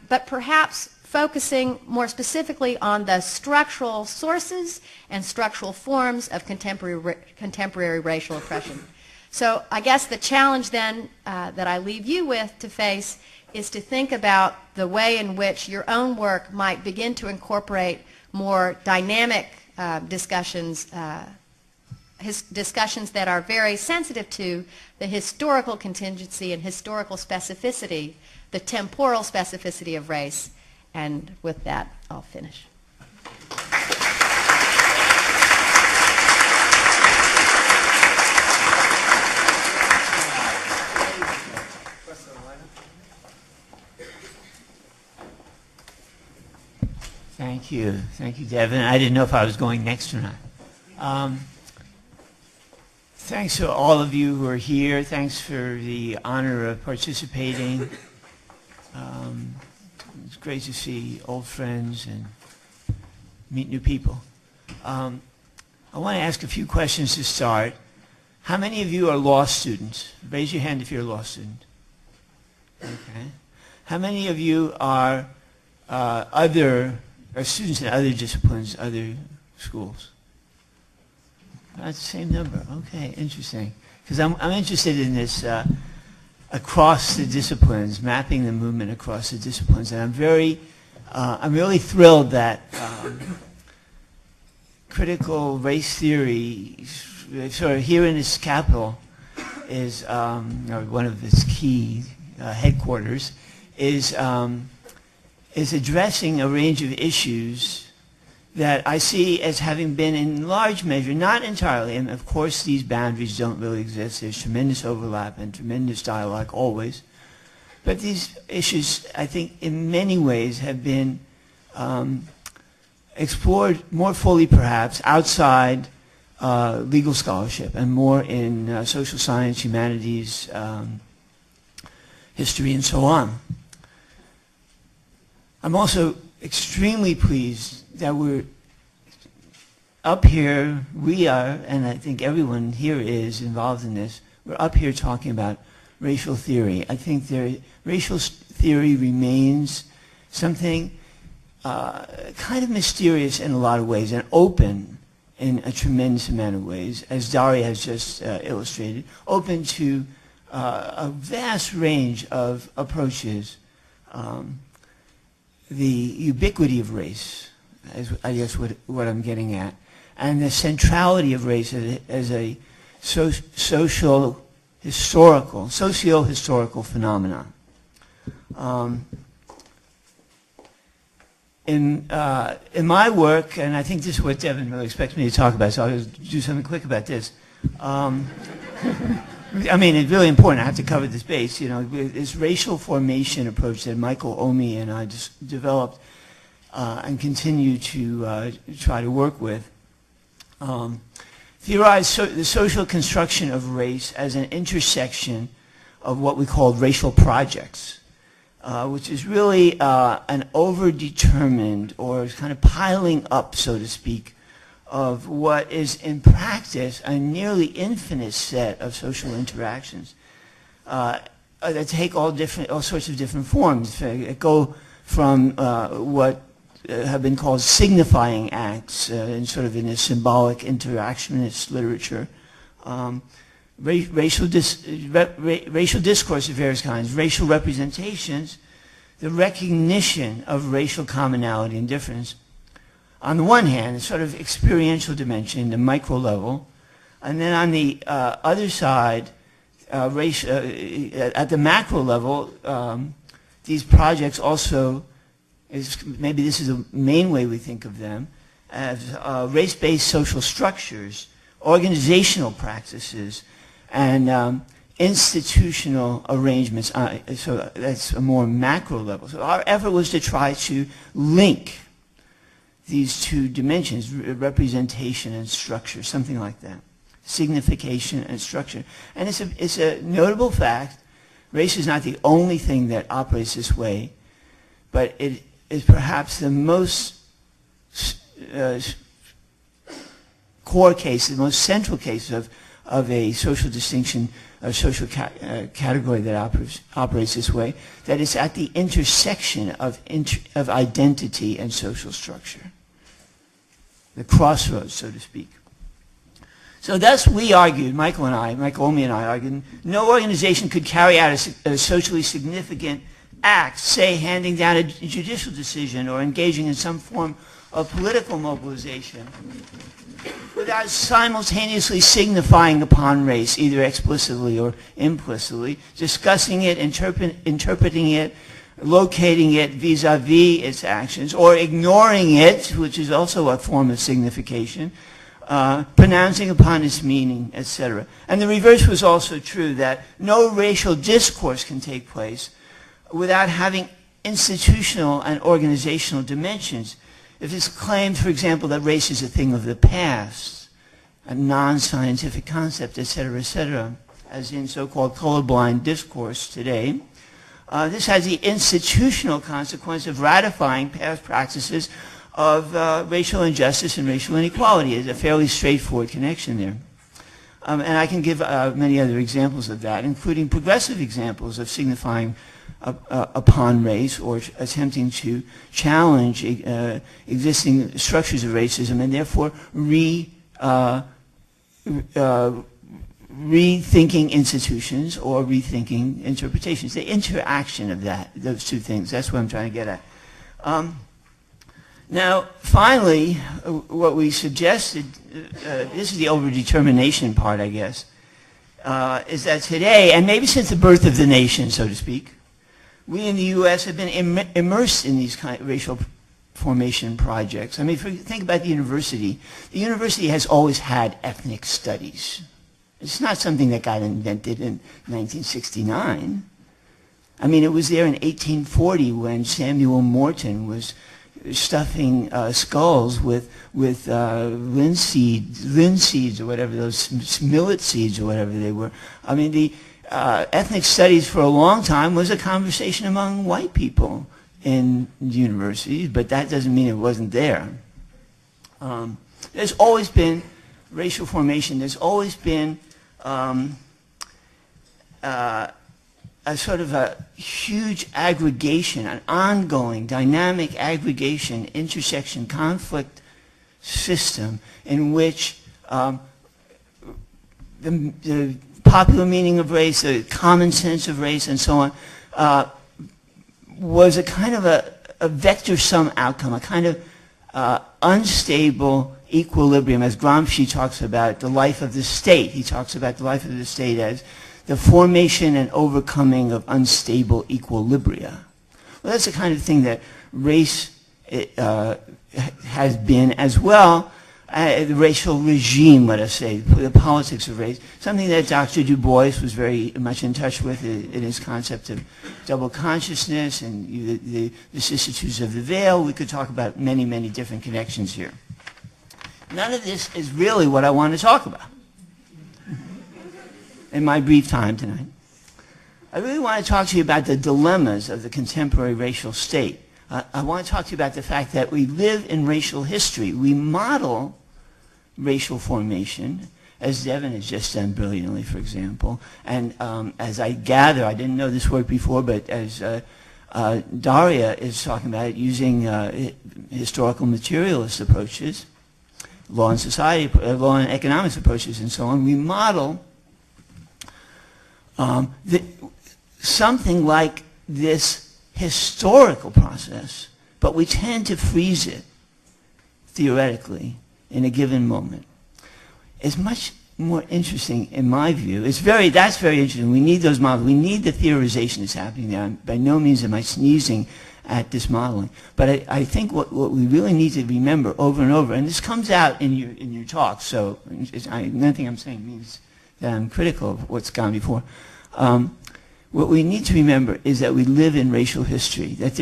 but perhaps focusing more specifically on the structural sources and structural forms of contemporary racial oppression. So I guess the challenge then that I leave you with to face is to think about the way in which your own work might begin to incorporate more dynamic discussions discussions that are very sensitive to the historical contingency and historical specificity, the temporal specificity of race. And with that, I'll finish. Thank you. Thank you, Devon. I didn't know if I was going next or not. Thanks to all of you who are here. Thanks for the honor of participating. It's great to see old friends and meet new people. I want to ask a few questions to start. How many of you are law students? Raise your hand if you're a law student. Okay. How many of you are students in other disciplines, other schools? That's the same number. Okay, interesting. Because I'm interested in this across the disciplines, mapping the movement across the disciplines, and I'm really thrilled that critical race theory, sort of here in this capital, is one of its key headquarters, is addressing a range of issues that I see as having been in large measure, not entirely, and of course these boundaries don't really exist. There's tremendous overlap and tremendous dialogue always. But these issues, I think, in many ways have been explored more fully perhaps outside legal scholarship and more in social science, humanities, history, and so on. I'm also extremely pleased that we're up here, we are, and I think everyone here is involved in this, we're up here talking about racial theory. I think racial theory remains something kind of mysterious in a lot of ways and open in a tremendous amount of ways, as Daria has just illustrated, open to a vast range of approaches. The ubiquity of race is, I guess, what I'm getting at, and the centrality of race as a socio-historical phenomenon. In my work, and I think this is what Devon really expects me to talk about, so I'll just do something quick about this. I mean, it's really important. I have to cover this base. You know, this racial formation approach that Michael Omi and I just developed and continue to try to work with theorized the social construction of race as an intersection of what we call racial projects, which is really an overdetermined or kind of piling up, so to speak, of what is in practice a nearly infinite set of social interactions that take all sorts of different forms. That go from what have been called signifying acts in sort of in a symbolic interactionist literature, racial discourse of various kinds, racial representations, the recognition of racial commonality and difference. On the one hand, a sort of experiential dimension, the micro level, and then on the other side, at the macro level, these projects also, maybe this is the main way we think of them, as race-based social structures, organizational practices, and institutional arrangements. So that's a more macro level. So our effort was to try to link these two dimensions, representation and structure, something like that, signification and structure. And it's a notable fact, race is not the only thing that operates this way, but it is perhaps the most core case, the most central case of a social distinction, a social category that operates this way, that is at the intersection of identity and social structure. The crossroads, so to speak. So thus we argued, Michael Omi and I argued, no organization could carry out a socially significant act, say handing down a judicial decision or engaging in some form of political mobilization, without simultaneously signifying upon race, either explicitly or implicitly, discussing it, interpreting it, locating it vis-a-vis its actions, or ignoring it, which is also a form of signification, pronouncing upon its meaning, etc. And the reverse was also true, that no racial discourse can take place without having institutional and organizational dimensions. If it's claimed, for example, that race is a thing of the past, a non-scientific concept, etc., as in so-called colorblind discourse today, this has the institutional consequence of ratifying past practices of racial injustice and racial inequality. There's a fairly straightforward connection there. And I can give many other examples of that, including progressive examples of signifying upon race or attempting to challenge existing structures of racism and therefore rethinking institutions or rethinking interpretations. The interaction of those two things, that's what I'm trying to get at. Now, finally, what we suggested, this is the overdetermination part, I guess, is that today, and maybe since the birth of the nation, so to speak, we in the U.S. have been immersed in these kind of racial formation projects. I mean, think about the university. The university has always had ethnic studies. It's not something that got invented in 1969. I mean, it was there in 1840 when Samuel Morton was stuffing skulls with linseeds or whatever, those millet seeds or whatever they were. I mean, the ethnic studies for a long time was a conversation among white people in universities, but that doesn't mean it wasn't there. There's always been racial formation. There's always been a sort of a huge aggregation, an ongoing dynamic aggregation, intersection, conflict system in which the popular meaning of race, the common sense of race, and so on, was a kind of a vector sum outcome, a kind of unstable equilibrium, as Gramsci talks about the life of the state. He talks about the life of the state as the formation and overcoming of unstable equilibria. Well, that's the kind of thing that race has been as well, the racial regime, let us say, the politics of race, something that Dr. Du Bois was very much in touch with in his concept of double consciousness and the vicissitudes of the veil. We could talk about many, many different connections here. None of this is really what I want to talk about in my brief time tonight. I really want to talk to you about the dilemmas of the contemporary racial state. I want to talk to you about the fact that we live in racial history. We model racial formation, as Devon has just done brilliantly, for example. And as I gather, I didn't know this work before, but as Daria is talking about it, using historical materialist approaches, law and society, law and economics approaches, and so on, we model something like this historical process, but we tend to freeze it theoretically in a given moment. It's much more interesting, in my view. That's very interesting. We need those models. We need the theorization that's happening there. By no means am I sneezing at this modeling. But I think what we really need to remember over and over, and this comes out in your talk, so nothing I'm saying means that I'm critical of what's gone before. What we need to remember is that we live in racial history, that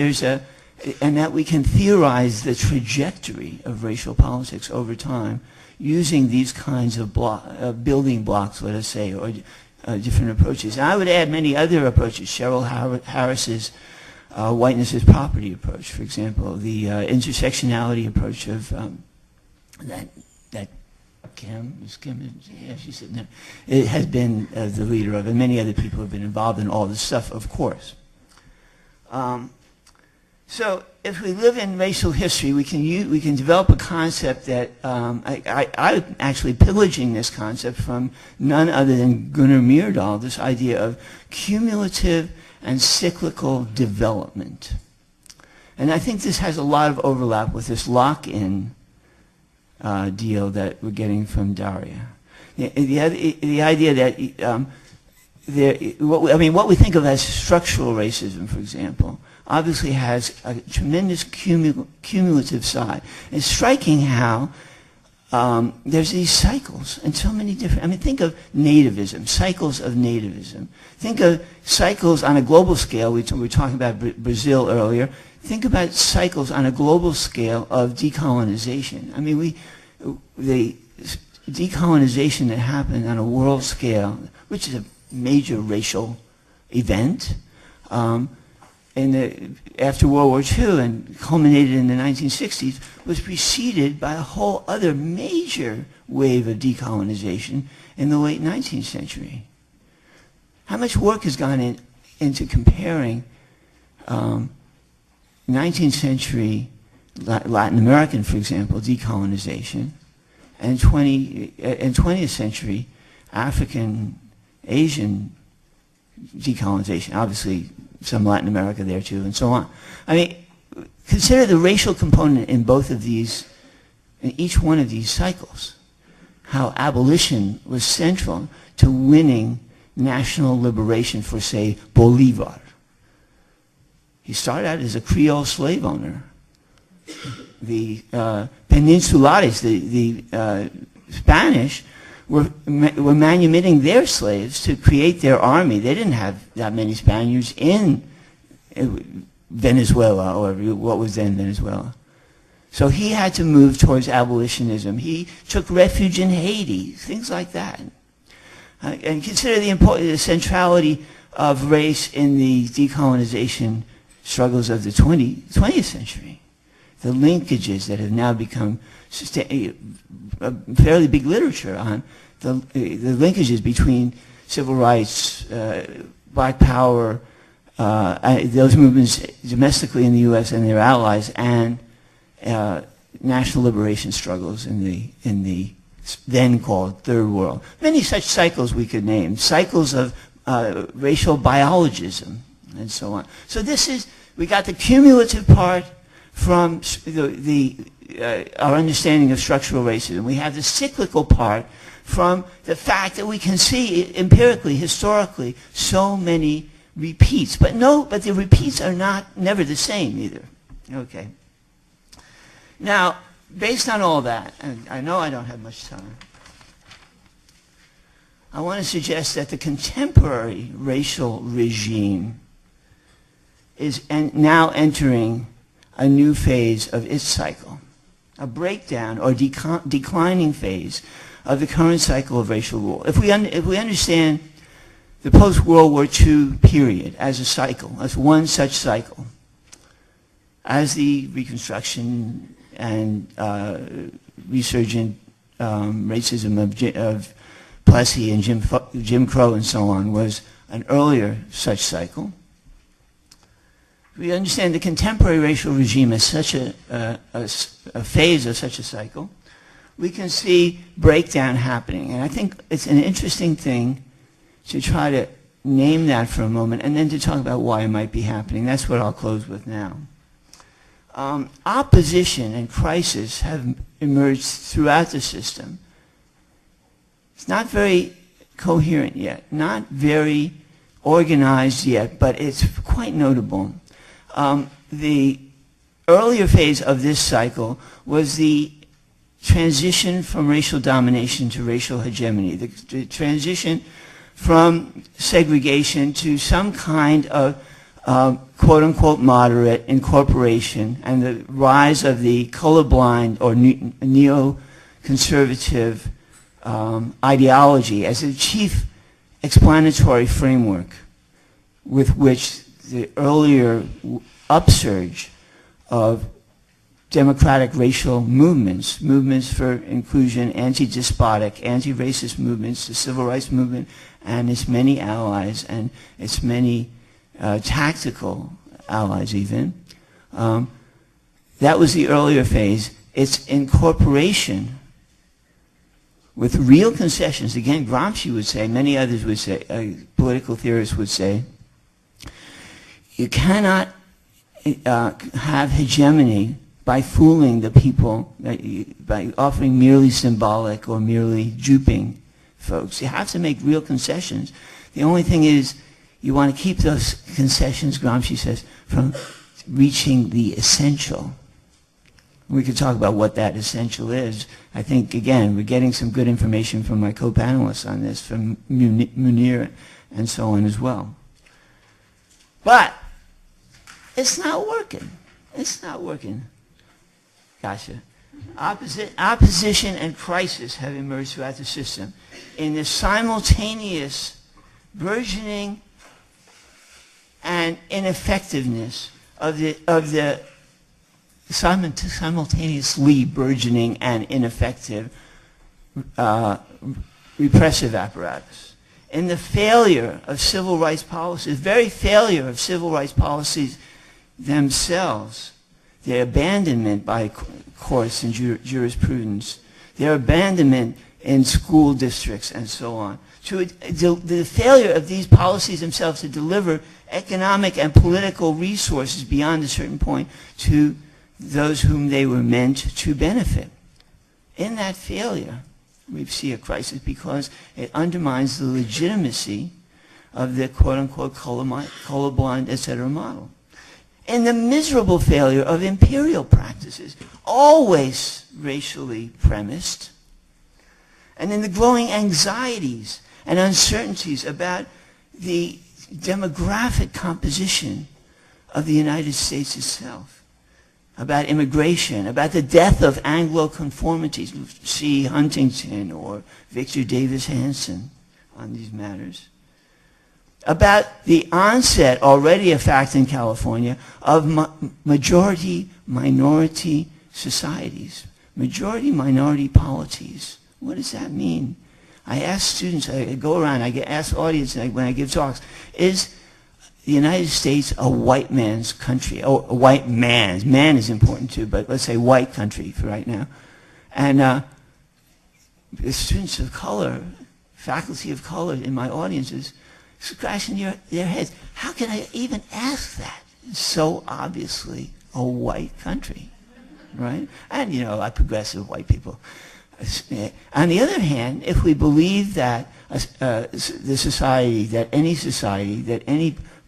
and that we can theorize the trajectory of racial politics over time using these kinds of building blocks, let us say, or different approaches. And I would add many other approaches. Cheryl Harris's whiteness as property approach, for example, the intersectionality approach of that Kim, yeah, she's sitting there. It has been the leader of it. Many other people have been involved in all this stuff, of course. So if we live in racial history, we can develop a concept that I'm actually pillaging this concept from none other than Gunnar Myrdal, this idea of cumulative and cyclical development. And I think this has a lot of overlap with this lock-in deal that we're getting from Daria. The idea that what we think of as structural racism, for example, obviously has a tremendous cumulative side. It's striking how there's these cycles and so many different, think of nativism, cycles of nativism. Think of cycles on a global scale. We were talking about Brazil earlier. Think about cycles on a global scale of decolonization. The decolonization that happened on a world scale, which is a major racial event, after World War II and culminated in the 1960s, was preceded by a whole other major wave of decolonization in the late 19th century. How much work has gone into comparing 19th century Latin American, for example, decolonization, and 20th century African, Asian decolonization, obviously some Latin America there too, and so on. Consider the racial component in both of these, in each one of these cycles, how abolition was central to winning national liberation for, say, Bolivar. He started out as a Creole slave owner. The Peninsulares, the Spanish, were manumitting their slaves to create their army. They didn't have that many Spaniards in Venezuela, or what was then Venezuela. So he had to move towards abolitionism. He took refuge in Haiti, things like that. And consider the centrality of race in the decolonization struggles of the 20th century. The linkages that have now become a fairly big literature on the linkages between civil rights, black power, those movements domestically in the U.S. and their allies, and national liberation struggles in the then called Third World. Many such cycles we could name, cycles of racial biologism and so on. So we got the cumulative part from our understanding of structural racism. We have the cyclical part from the fact that we can see empirically, historically, so many repeats. But the repeats are never the same either. Okay. Now, based on all that, and I know I don't have much time, I want to suggest that the contemporary racial regime is now entering a new phase of its cycle, a breakdown or declining phase of the current cycle of racial rule. If we understand the post-World War II period as a cycle, as one such cycle, as the Reconstruction and resurgent racism of Plessy and Jim Crow and so on was an earlier such cycle, we understand the contemporary racial regime as such a phase of such a cycle, we can see breakdown happening. And I think it's an interesting thing to try to name that for a moment and then to talk about why it might be happening. That's what I'll close with now. Opposition and crisis have emerged throughout the system. It's not very coherent yet, not very organized yet, but it's quite notable. The earlier phase of this cycle was the transition from racial domination to racial hegemony, the transition from segregation to some kind of quote-unquote moderate incorporation, and the rise of the colorblind or neoconservative ideology as a chief explanatory framework with which the earlier upsurge of democratic racial movements for inclusion, anti-despotic, anti-racist movements, the civil rights movement and its many allies and its many tactical allies even. That was the earlier phase. Its incorporation with real concessions. Again, Gramsci would say, many others would say, political theorists would say, you cannot have hegemony by fooling the people, by offering merely symbolic or merely duping folks. You have to make real concessions. The only thing is, you want to keep those concessions, Gramsci says, from reaching the essential. We could talk about what that essential is. I think, again, we're getting some good information from my co-panelists on this, from Munir and so on as well. But it's not working. It's not working. Gotcha. Opposition and crisis have emerged throughout the system in the simultaneous burgeoning and ineffectiveness of the simultaneously burgeoning and ineffective repressive apparatus. In the failure of civil rights policies, very failure of civil rights policies themselves, their abandonment by courts and jurisprudence, their abandonment in school districts and so on, to the failure of these policies themselves to deliver economic and political resources beyond a certain point to those whom they were meant to benefit. In that failure, we see a crisis because it undermines the legitimacy of the quote-unquote colorblind, etc. model. In the miserable failure of imperial practices, always racially premised, and in the growing anxieties and uncertainties about the demographic composition of the United States itself, about immigration, about the death of Anglo-conformities. See Huntington or Victor Davis Hanson on these matters. About the onset, already a fact in California, of majority-minority societies, majority-minority polities. What does that mean? I ask students, I go around, I ask audience when I give talks, is the United States a white man's country? Oh, a white man's. Man is important too, but let's say white country for right now. And the students of color, faculty of color in my audiences, scratching their heads. How can I even ask that? It's so obviously a white country, right? And, you know, progressive white people. On the other hand, if we believe that the society, that any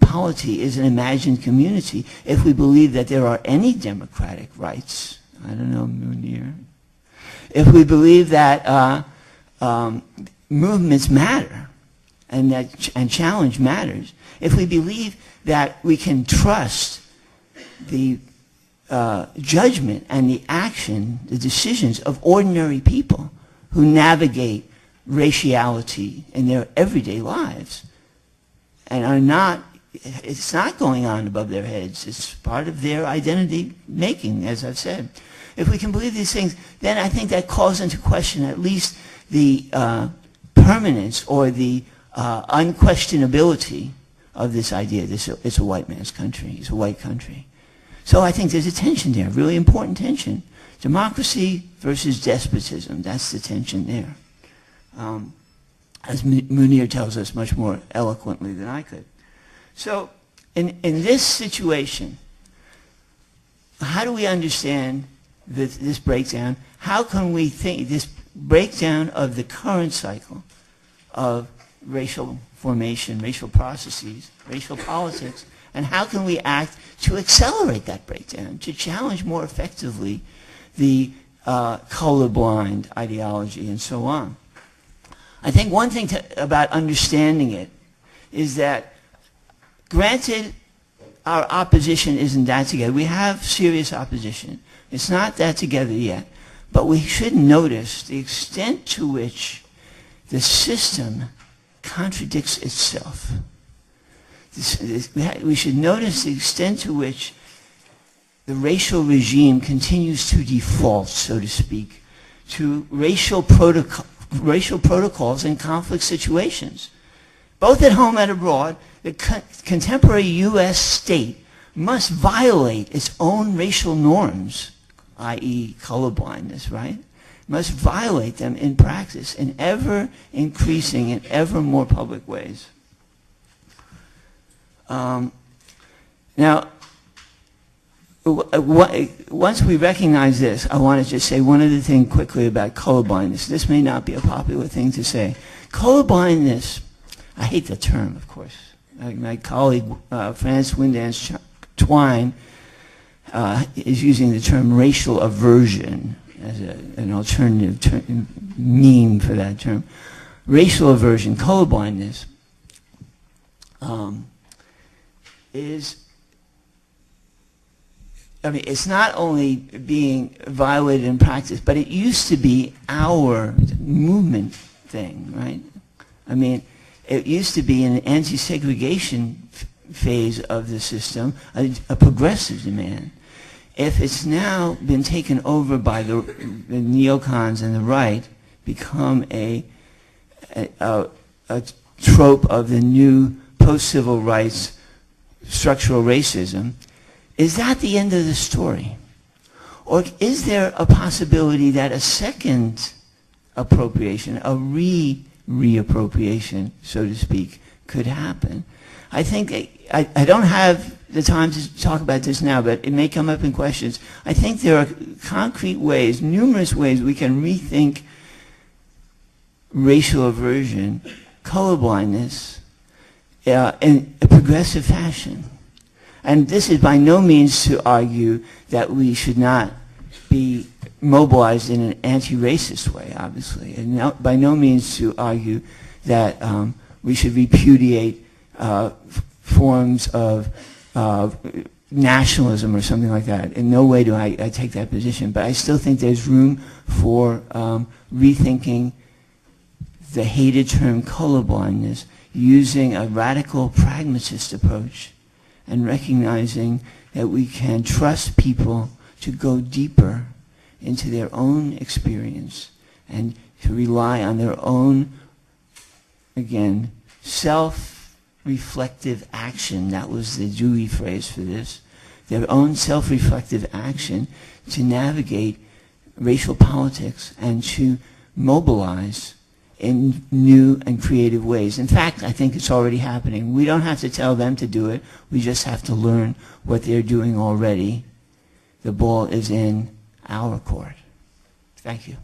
polity is an imagined community, if we believe that there are any democratic rights, I don't know, Munir, if we believe that movements matter and challenge matters, if we believe that we can trust the judgment and the action, the decisions of ordinary people who navigate raciality in their everyday lives and are not, it's not going on above their heads. It's part of their identity making, as I've said. If we can believe these things, then I think that calls into question at least the permanence or the unquestionability of this idea. It's a white man's country. It's a white country. So I think there's a tension there, really important tension. Democracy versus despotism, that's the tension there. As Munir tells us much more eloquently than I could. So in this situation, how do we understand this breakdown? How can we think this breakdown of the current cycle of racial formation, racial processes, racial politics, and how can we act to accelerate that breakdown, to challenge more effectively the colorblind ideology and so on? I think one thing about understanding it is that, granted, our opposition isn't that together. We have serious opposition. It's not that together yet. But we should notice the extent to which the system contradicts itself. We should notice the extent to which the racial regime continues to default, so to speak, to racial protocols in conflict situations. Both at home and abroad, the contemporary U.S. state must violate its own racial norms, i.e. colorblindness, right? Must violate them in practice in ever increasing and ever more public ways. Now, once we recognize this, I want to just say one other thing quickly about colorblindness. This may not be a popular thing to say. Colorblindness, I hate the term, of course. My colleague, Frances Winant Twine, is using the term racial aversion as an alternative meme for that term. Racial aversion, colorblindness, it's not only being violated in practice, but it used to be our movement thing, right? I mean, it used to be an anti-segregation phase of the system, a progressive demand. If it's now been taken over by the neocons and the right, become a trope of the new post-civil rights structural racism, is that the end of the story? Or is there a possibility that a second appropriation, a reappropriation, so to speak, could happen? I think, I don't have the time to talk about this now, but it may come up in questions. I think there are concrete ways, numerous ways we can rethink racial aversion, colorblindness, in a progressive fashion. And this is by no means to argue that we should not be mobilized in an anti-racist way, obviously, and by no means to argue that we should repudiate forms of nationalism or something like that. In no way do I take that position, but I still think there's room for rethinking the hated term colorblindness, using a radical pragmatist approach and recognizing that we can trust people to go deeper into their own experience and to rely on their own, again, self-reflective action. That was the Dewey phrase for this. Their own self-reflective action to navigate racial politics and to mobilize in new and creative ways. In fact, I think it's already happening. We don't have to tell them to do it. We just have to learn what they're doing already. The ball is in our court. Thank you.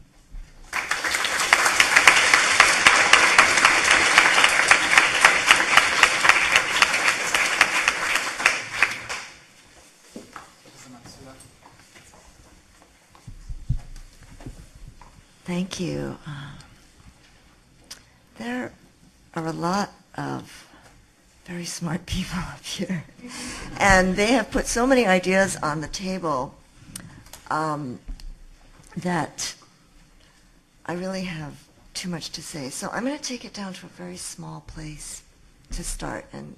Thank you. There are a lot of very smart people up here, and they have put so many ideas on the table that I really have too much to say. So I'm going to take it down to a very small place to start, and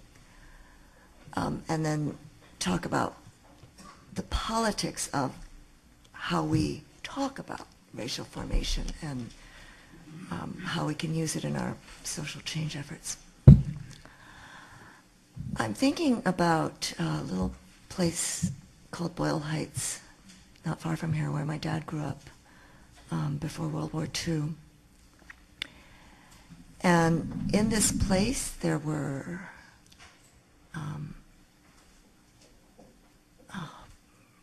then talk about the politics of how we talk about racial formation and how we can use it in our social change efforts. I'm thinking about a little place called Boyle Heights, not far from here, where my dad grew up before World War II. And in this place there were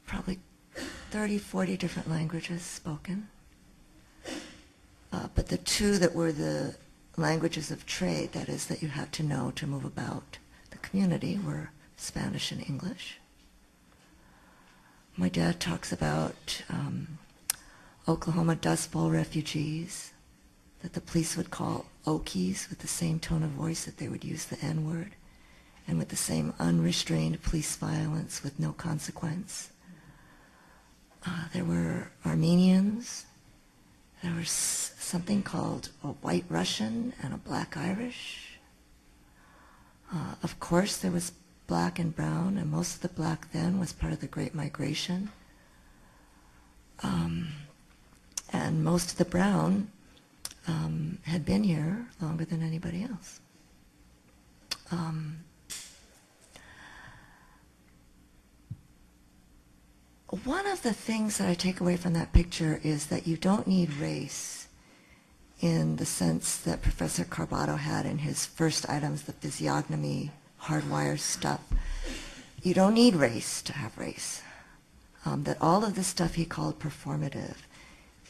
probably 30, 40 different languages spoken. But the two that were the languages of trade, that is, that you had to know to move about the community, were Spanish and English. My dad talks about Oklahoma Dust Bowl refugees that the police would call Okies, with the same tone of voice that they would use the N-word, and with the same unrestrained police violence with no consequence. There were Armenians. There was something called a White Russian and a Black Irish. Of course, there was black and brown, and most of the black then was part of the Great Migration. And most of the brown had been here longer than anybody else. One of the things that I take away from that picture is that you don't need race in the sense that Professor Carbado had in his first items, the physiognomy, hardwired stuff. You don't need race to have race. that all of the stuff he called performative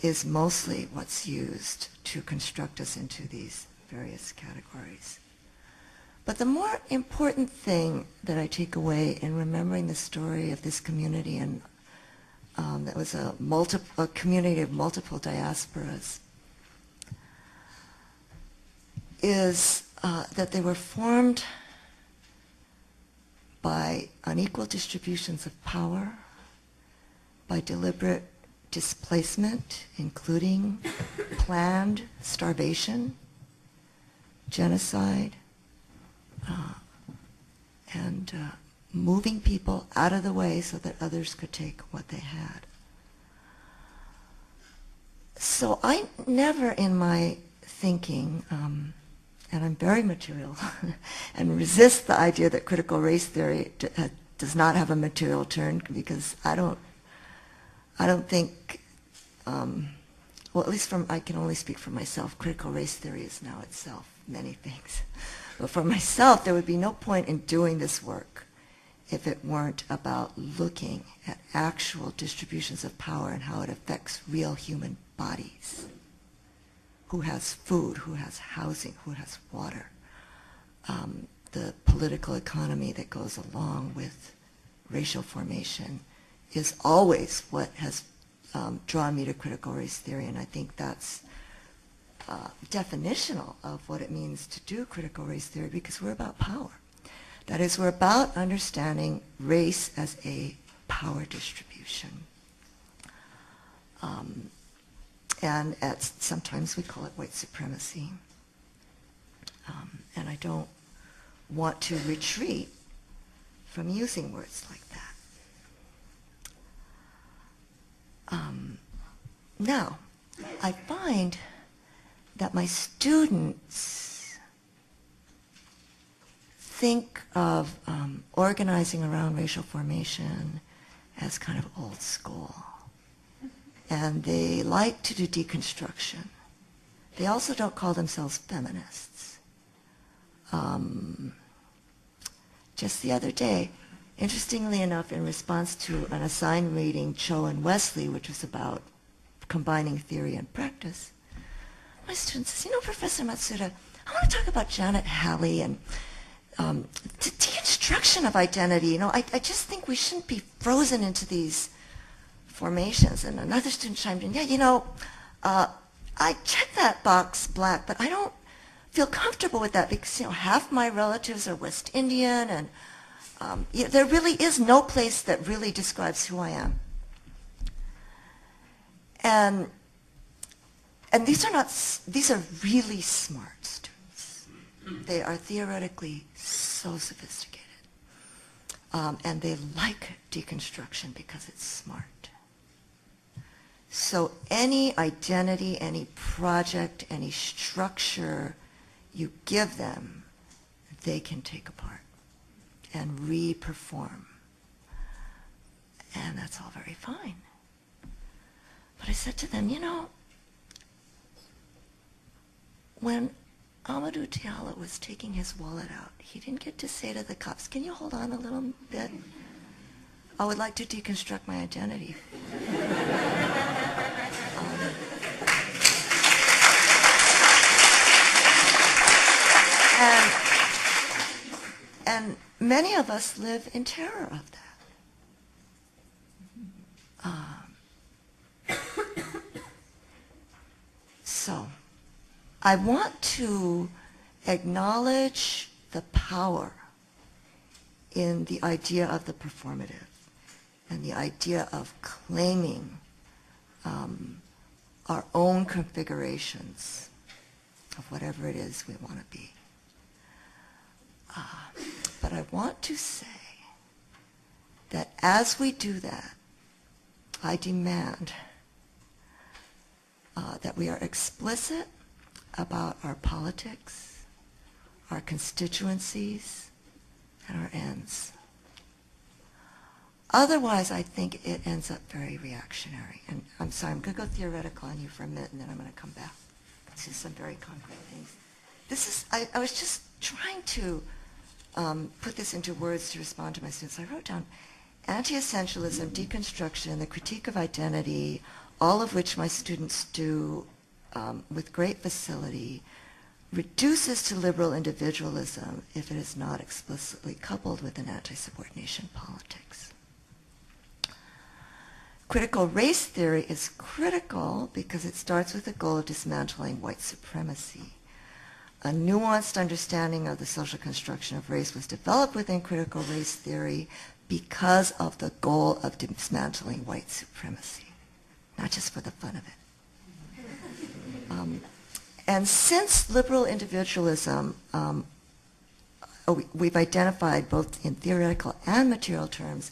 is mostly what's used to construct us into these various categories. But the more important thing that I take away in remembering the story of this community, and that was a community of multiple diasporas, is that they were formed by unequal distributions of power, by deliberate displacement, including planned starvation, genocide, and moving people out of the way so that others could take what they had. So I never in my thinking, and I'm very material, and resist the idea that critical race theory does not have a material turn, because I don't think, well, at least I can only speak for myself. Critical race theory is now itself many things. But for myself, there would be no point in doing this work if it weren't about looking at actual distributions of power and how it affects real human bodies. Who has food, who has housing, who has water. The political economy that goes along with racial formation is always what has drawn me to critical race theory, and I think that's definitional of what it means to do critical race theory, because we're about power. That is, we're about understanding race as a power distribution. And sometimes we call it white supremacy. And I don't want to retreat from using words like that. Now, I find that my students think of organizing around racial formation as kind of old school. And they like to do deconstruction. They also don't call themselves feminists. Just the other day, interestingly enough, in response to an assigned reading, Cho and Wesley, which was about combining theory and practice, my student says, Professor Matsuda, I want to talk about Janet Halley and the deconstruction of identity. I just think we shouldn't be frozen into these formations. And another student chimed in, I check that box black, but I don't feel comfortable with that because, half my relatives are West Indian, and there really is no place that really describes who I am. And these are really smart students. They are theoretically so sophisticated. And they like deconstruction because it's smart. So any identity, any project, any structure you give them, they can take apart and re-perform. And that's all very fine. But I said to them, when Amadou Diallo was taking his wallet out, he didn't get to say to the cops, can you hold on a little bit? I would like to deconstruct my identity. And many of us live in terror of that. So, I want to acknowledge the power in the idea of the performative and the idea of claiming our own configurations of whatever it is we want to be. But I want to say that as we do that, I demand that we are explicit about our politics, our constituencies, and our ends. Otherwise, I think it ends up very reactionary. And I'm sorry, I'm going to go theoretical on you for a minute, and then I'm going to come back to some very concrete things. This is, I was just trying to put this into words to respond to my students. I wrote down, anti-essentialism, deconstruction, the critique of identity, all of which my students do with great facility, reduces to liberal individualism if it is not explicitly coupled with an anti-subordination politics. Critical race theory is critical because it starts with the goal of dismantling white supremacy. A nuanced understanding of the social construction of race was developed within critical race theory because of the goal of dismantling white supremacy, not just for the fun of it. And since liberal individualism, we've identified both in theoretical and material terms,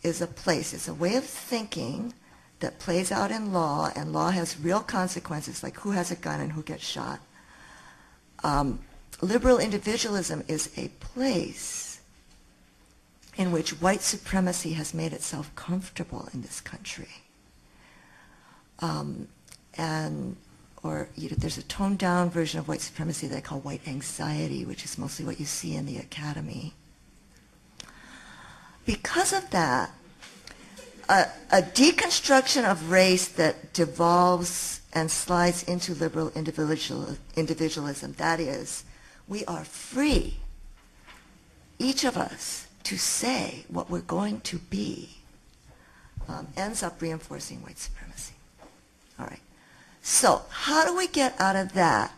is a place, it's a way of thinking that plays out in law, and law has real consequences, like who has a gun and who gets shot. Liberal individualism is a place in which white supremacy has made itself comfortable in this country. There's a toned down version of white supremacy they call white anxiety, which is mostly what you see in the academy. Because of that, a deconstruction of race that devolves and slides into liberal individualism, that is, we are free, each of us, to say what we're going to be, ends up reinforcing white supremacy. All right. So how do we get out of that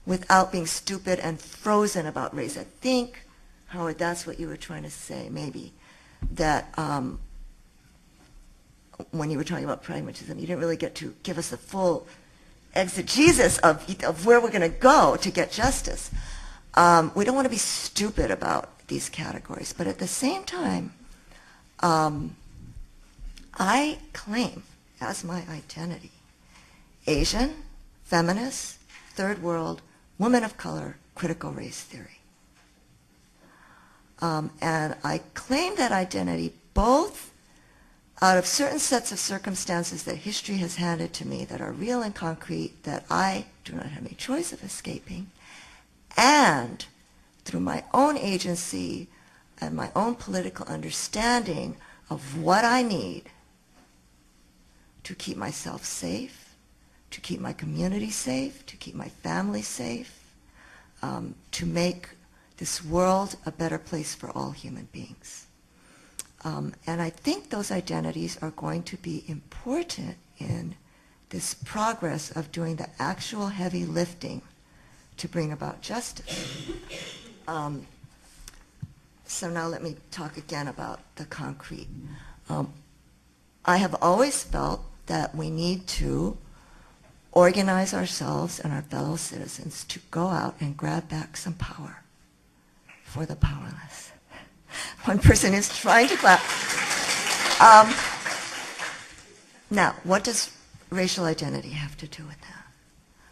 without being stupid and frozen about race? I think, Howard, that's what you were trying to say, maybe, that when you were talking about pragmatism, you didn't really get to give us the full exegesis of where we're going to go to get justice. We don't want to be stupid about these categories, but at the same time, I claim as my identity Asian, feminist, third world, woman of color, critical race theory. And I claim that identity both out of certain sets of circumstances that history has handed to me that are real and concrete, that I do not have any choice of escaping, and through my own agency and my own political understanding of what I need to keep myself safe, to keep my community safe, to keep my family safe, to make this world a better place for all human beings. And I think those identities are going to be important in this progress of doing the actual heavy lifting to bring about justice. So now let me talk again about the concrete. I have always felt that we need to organize ourselves and our fellow citizens to go out and grab back some power for the powerless. One person is trying to clap. Now, what does racial identity have to do with that?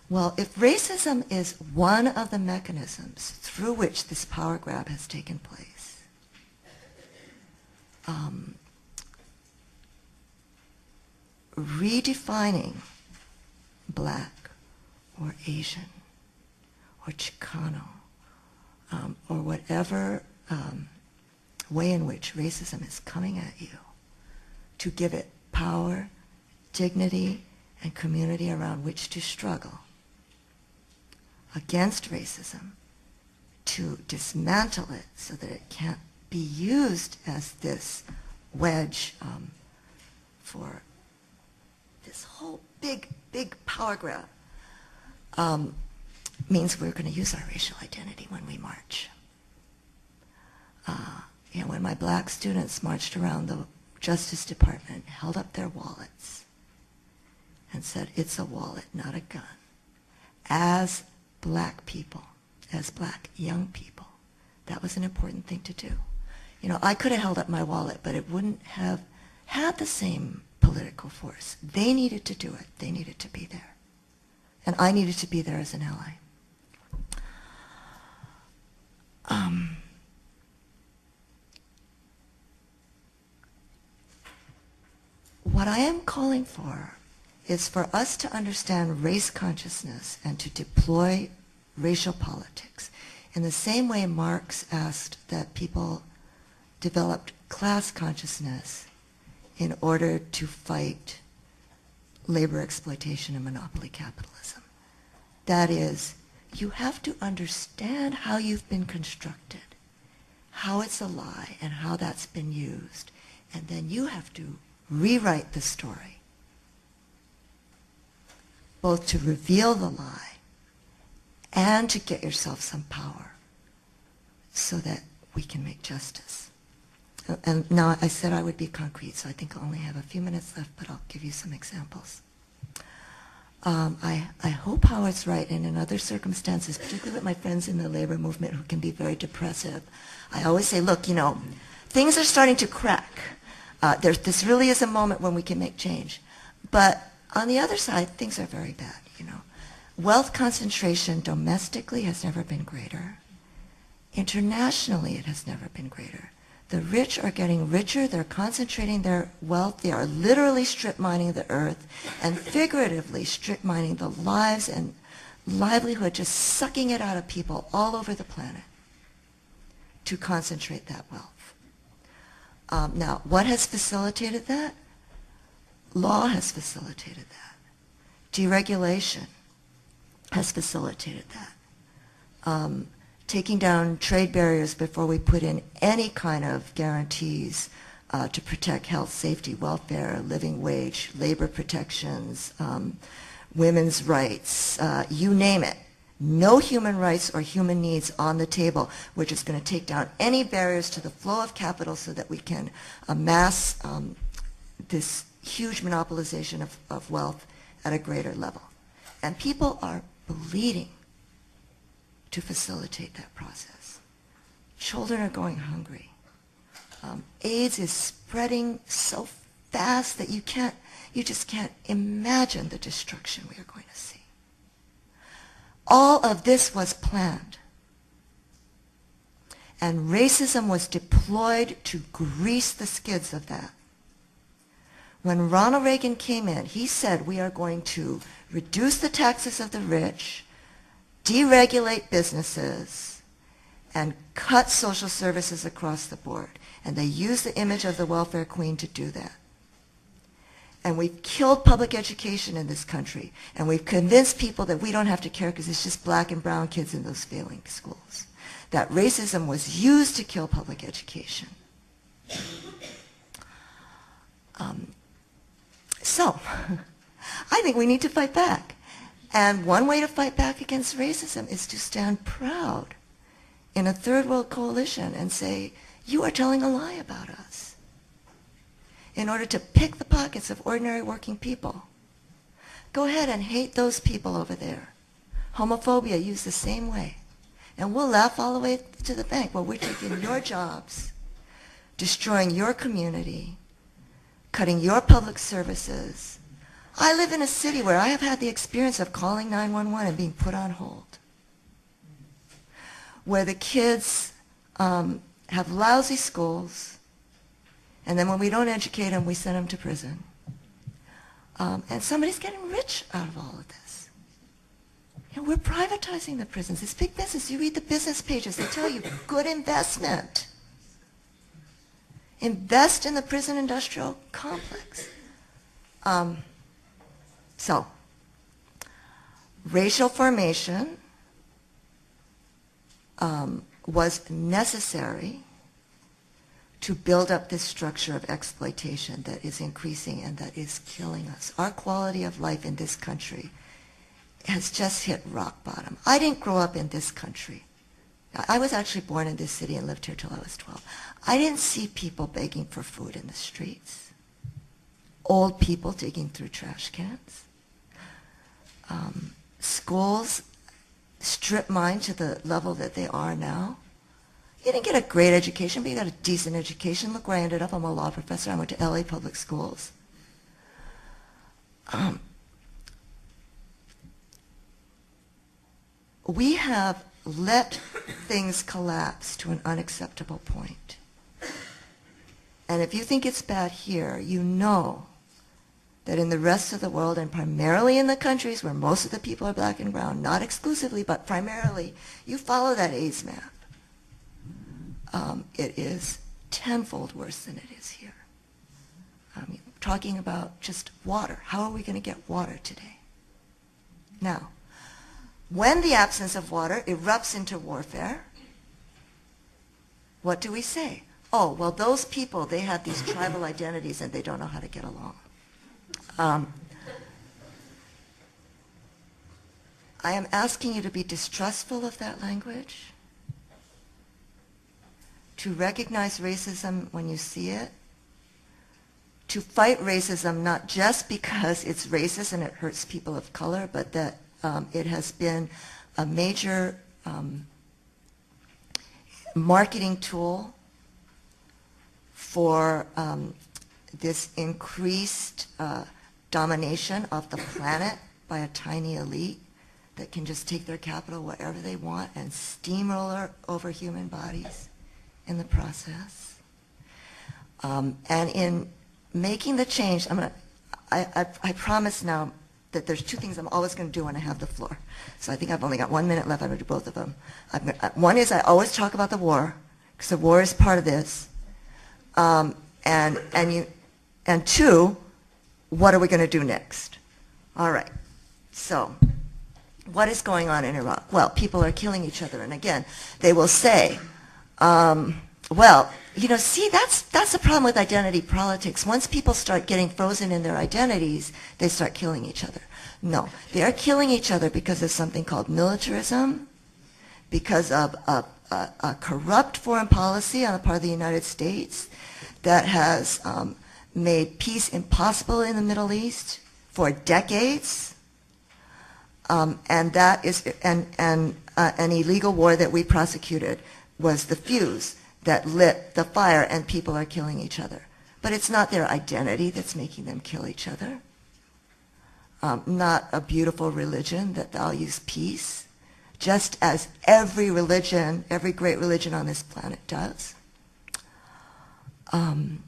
Well, if racism is one of the mechanisms through which this power grab has taken place, redefining Black or Asian or Chicano or whatever way in which racism is coming at you, to give it power, dignity, and community around which to struggle against racism, to dismantle it so that it can't be used as this wedge for this whole big power grab, means we're going to use our racial identity when we march. When my Black students marched around the Justice Department, held up their wallets and said, "It's a wallet, not a gun," as Black people, as Black young people, that was an important thing to do. I could have held up my wallet, but it wouldn't have had the same political force. They needed to do it. They needed to be there. And I needed to be there as an ally. What I am calling for is for us to understand race consciousness and to deploy racial politics in the same way Marx asked that people developed class consciousness in order to fight labor exploitation and monopoly capitalism. That is, you have to understand how you've been constructed, how it's a lie, and how that's been used. And then you have to rewrite the story, both to reveal the lie and to get yourself some power so that we can make justice. And now I said I would be concrete, so I think I only have a few minutes left, but I'll give you some examples. I hope Howard's right, and in other circumstances, particularly with my friends in the labor movement who can be very depressive, I always say, look, you know, things are starting to crack. This really is a moment when we can make change. But on the other side, things are very bad, you know. Wealth concentration domestically has never been greater. Internationally, it has never been greater. The rich are getting richer, they're concentrating their wealth, they are literally strip mining the earth and figuratively strip mining the lives and livelihood, just sucking it out of people all over the planet to concentrate that wealth. Now, what has facilitated that? Law has facilitated that. Deregulation has facilitated that. Taking down trade barriers before we put in any kind of guarantees to protect health, safety, welfare, living wage, labor protections, women's rights, you name it. No human rights or human needs on the table, which is going to take down any barriers to the flow of capital so that we can amass this huge monopolization of wealth at a greater level. And people are bleeding to facilitate that process. Children are going hungry. AIDS is spreading so fast that you just can't imagine the destruction we are going to see. All of this was planned. And racism was deployed to grease the skids of that. When Ronald Reagan came in, he said we are going to reduce the taxes of the rich, deregulate businesses, and cut social services across the board. And they used the image of the welfare queen to do that. And we've killed public education in this country. And we've convinced people that we don't have to care because it's just black and brown kids in those failing schools. That racism was used to kill public education. So, I think we need to fight back. And one way to fight back against racism is to stand proud in a third world coalition and say, you are telling a lie about us, in order to pick the pockets of ordinary working people. Go ahead and hate those people over there. Homophobia used the same way. And we'll laugh all the way to the bank. Well, we're taking your jobs, destroying your community, cutting your public services. I live in a city where I have had the experience of calling 911 and being put on hold, where the kids have lousy schools, and then when we don't educate them, we send them to prison. And somebody's getting rich out of all of this. You know, we're privatizing the prisons. It's big business. You read the business pages. They tell you, good investment. Invest in the prison industrial complex. So, racial formation was necessary to build up this structure of exploitation that is increasing and that is killing us. Our quality of life in this country has just hit rock bottom. I didn't grow up in this country. I was actually born in this city and lived here till I was 12. I didn't see people begging for food in the streets. Old people digging through trash cans. Schools strip mined to the level that they are now. You didn't get a great education, but you got a decent education. Look where I ended up. I'm a law professor. I went to LA public schools. We have let things collapse to an unacceptable point. And if you think it's bad here, you know that in the rest of the world, and primarily in the countries where most of the people are black and brown, not exclusively, but primarily, you follow that AIDS map. It is tenfold worse than it is here. Talking about just water. How are we going to get water today? Now, when the absence of water erupts into warfare, what do we say? Oh, well, those people, they have these tribal identities and they don't know how to get along. I am asking you to be distrustful of that language, to recognize racism when you see it, to fight racism not just because it's racist and it hurts people of color, but that it has been a major marketing tool for this increased domination of the planet by a tiny elite that can just take their capital wherever they want and steamroller over human bodies in the process. And in making the change, I promise now that there's two things I'm always going to do when I have the floor. So I think I've only got 1 minute left. I'm going to do both of them. One is I always talk about the war, because the war is part of this. And two, what are we going to do next? All right. So what is going on in Iraq? Well, people are killing each other. And again, they will say, well, you know, see, that's the problem with identity politics. Once people start getting frozen in their identities, they start killing each other. No, they are killing each other because of something called militarism, because of a corrupt foreign policy on the part of the United States that has made peace impossible in the Middle East for decades, and that is an illegal war that we prosecuted was the fuse that lit the fire, and people are killing each other. But it's not their identity that's making them kill each other. Not a beautiful religion that values peace, just as every religion, every great religion on this planet does. You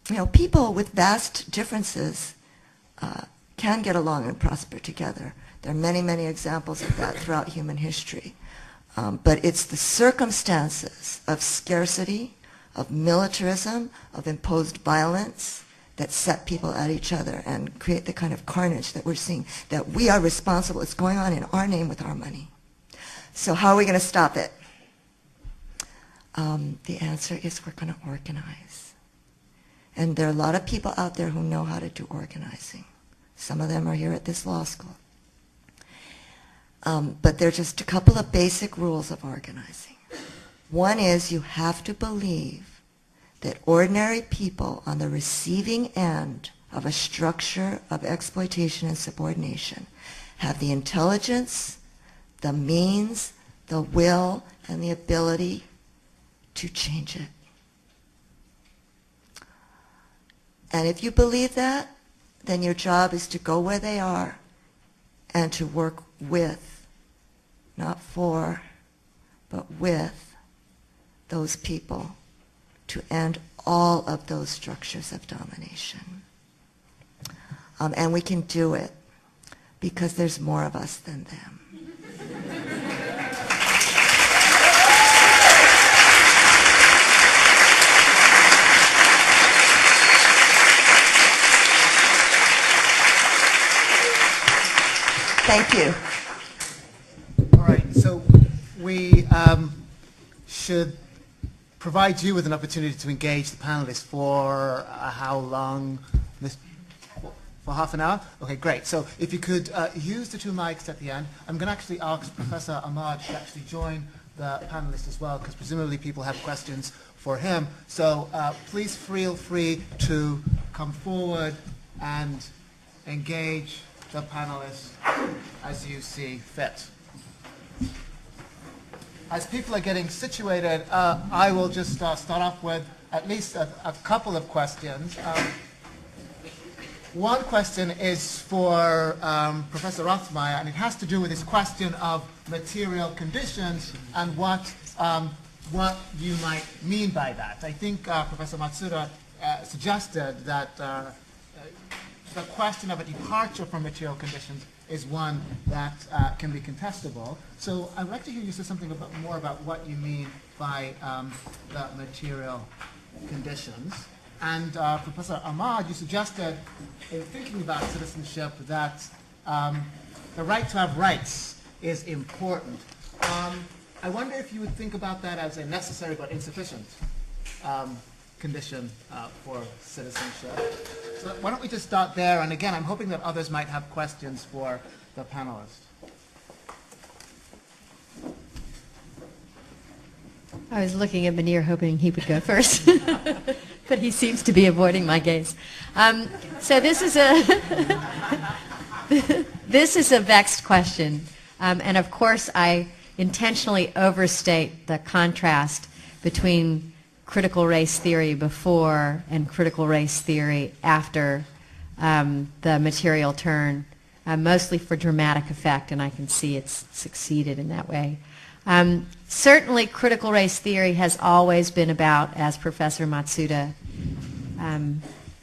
know, people with vast differences can get along and prosper together. There are many, many examples of that throughout human history. But it's the circumstances of scarcity, of militarism, of imposed violence that set people at each other and create the kind of carnage that we're seeing, that we are responsible. It's going on in our name with our money. So how are we going to stop it? The answer is we're going to organize. And there are a lot of people out there who know how to do organizing. Some of them are here at this law school. But there are just a couple of basic rules of organizing. One is you have to believe that ordinary people on the receiving end of a structure of exploitation and subordination have the intelligence, the means, the will, and the ability to change it. And if you believe that, then your job is to go where they are and to work with, not for, but with those people to end all of those structures of domination. And we can do it because there's more of us than them. Thank you. All right, so we should provide you with an opportunity to engage the panelists for how long? For half an hour? Okay, great. So if you could use the two mics at the end. I'm going to actually ask Professor Ahmad to actually join the panelists as well, because presumably people have questions for him. So please feel free to come forward and engage the panelists as you see fit. As people are getting situated, I will just start off with at least a couple of questions. One question is for Professor Roithmayr, and it has to do with this question of material conditions and what you might mean by that. I think Professor Matsuda suggested that the question of a departure from material conditions is one that can be contestable. So I'd like to hear you say something more about what you mean by the material conditions. And Professor Ahmad, you suggested in thinking about citizenship that the right to have rights is important. I wonder if you would think about that as a necessary but insufficient condition for citizenship. So why don't we just start there? And again, I'm hoping that others might have questions for the panelists. I was looking at Munir hoping he would go first, but he seems to be avoiding my gaze. So this is a vexed question, and of course I intentionally overstate the contrast between critical race theory before and critical race theory after the material turn, mostly for dramatic effect, and I can see it's succeeded in that way. Certainly critical race theory has always been about, as Professor Matsuda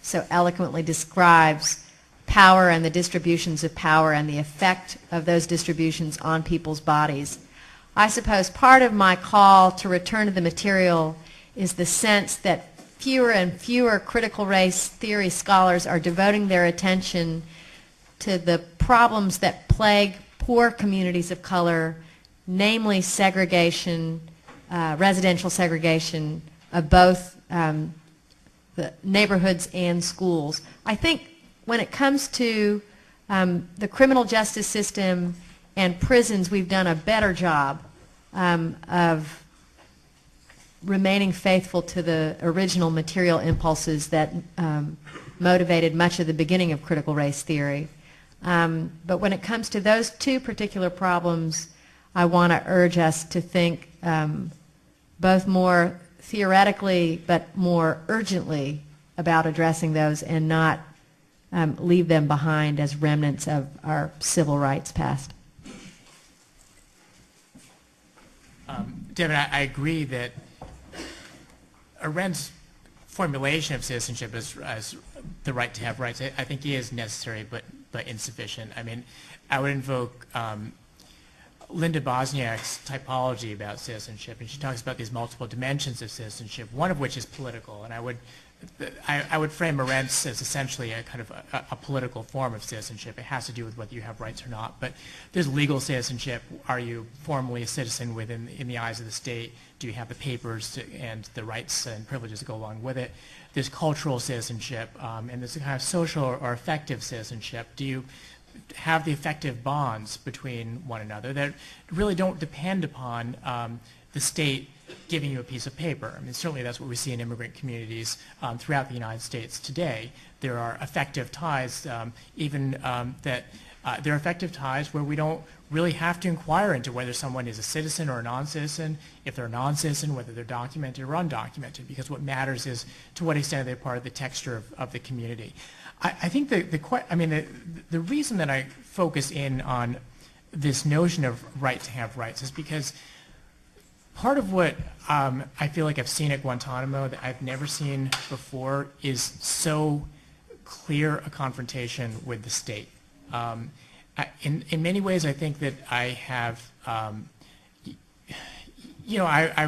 so eloquently describes, power and the distributions of power and the effect of those distributions on people's bodies. I suppose part of my call to return to the material is the sense that fewer and fewer critical race theory scholars are devoting their attention to the problems that plague poor communities of color, namely segregation, residential segregation of both the neighborhoods and schools. I think when it comes to the criminal justice system and prisons, we've done a better job of remaining faithful to the original material impulses that motivated much of the beginning of critical race theory. But when it comes to those two particular problems, I want to urge us to think both more theoretically but more urgently about addressing those and not leave them behind as remnants of our civil rights past. Devon, I agree that Arendt's formulation of citizenship as the right to have rights, I think is necessary but insufficient. I mean, I would invoke Linda Bosniak's typology about citizenship, and she talks about these multiple dimensions of citizenship, one of which is political, and I would frame Arendt's as essentially a kind of a political form of citizenship. It has to do with whether you have rights or not. But there's legal citizenship. Are you formally a citizen in the eyes of the state? Do you have the papers and the rights and privileges that go along with it? There's cultural citizenship, and there's a kind of social or affective citizenship. Do you have the effective bonds between one another that really don't depend upon the state giving you a piece of paper? I mean, certainly that's what we see in immigrant communities throughout the United States today. There are effective ties, there are effective ties where we don't really have to inquire into whether someone is a citizen or a non-citizen, if they're a non-citizen, whether they're documented or undocumented, because what matters is to what extent they're part of the texture of the community. I think the reason that I focus in on this notion of right to have rights is because part of what I feel like I've seen at Guantanamo that I've never seen before is so clear a confrontation with the state. In many ways, I think that I have, I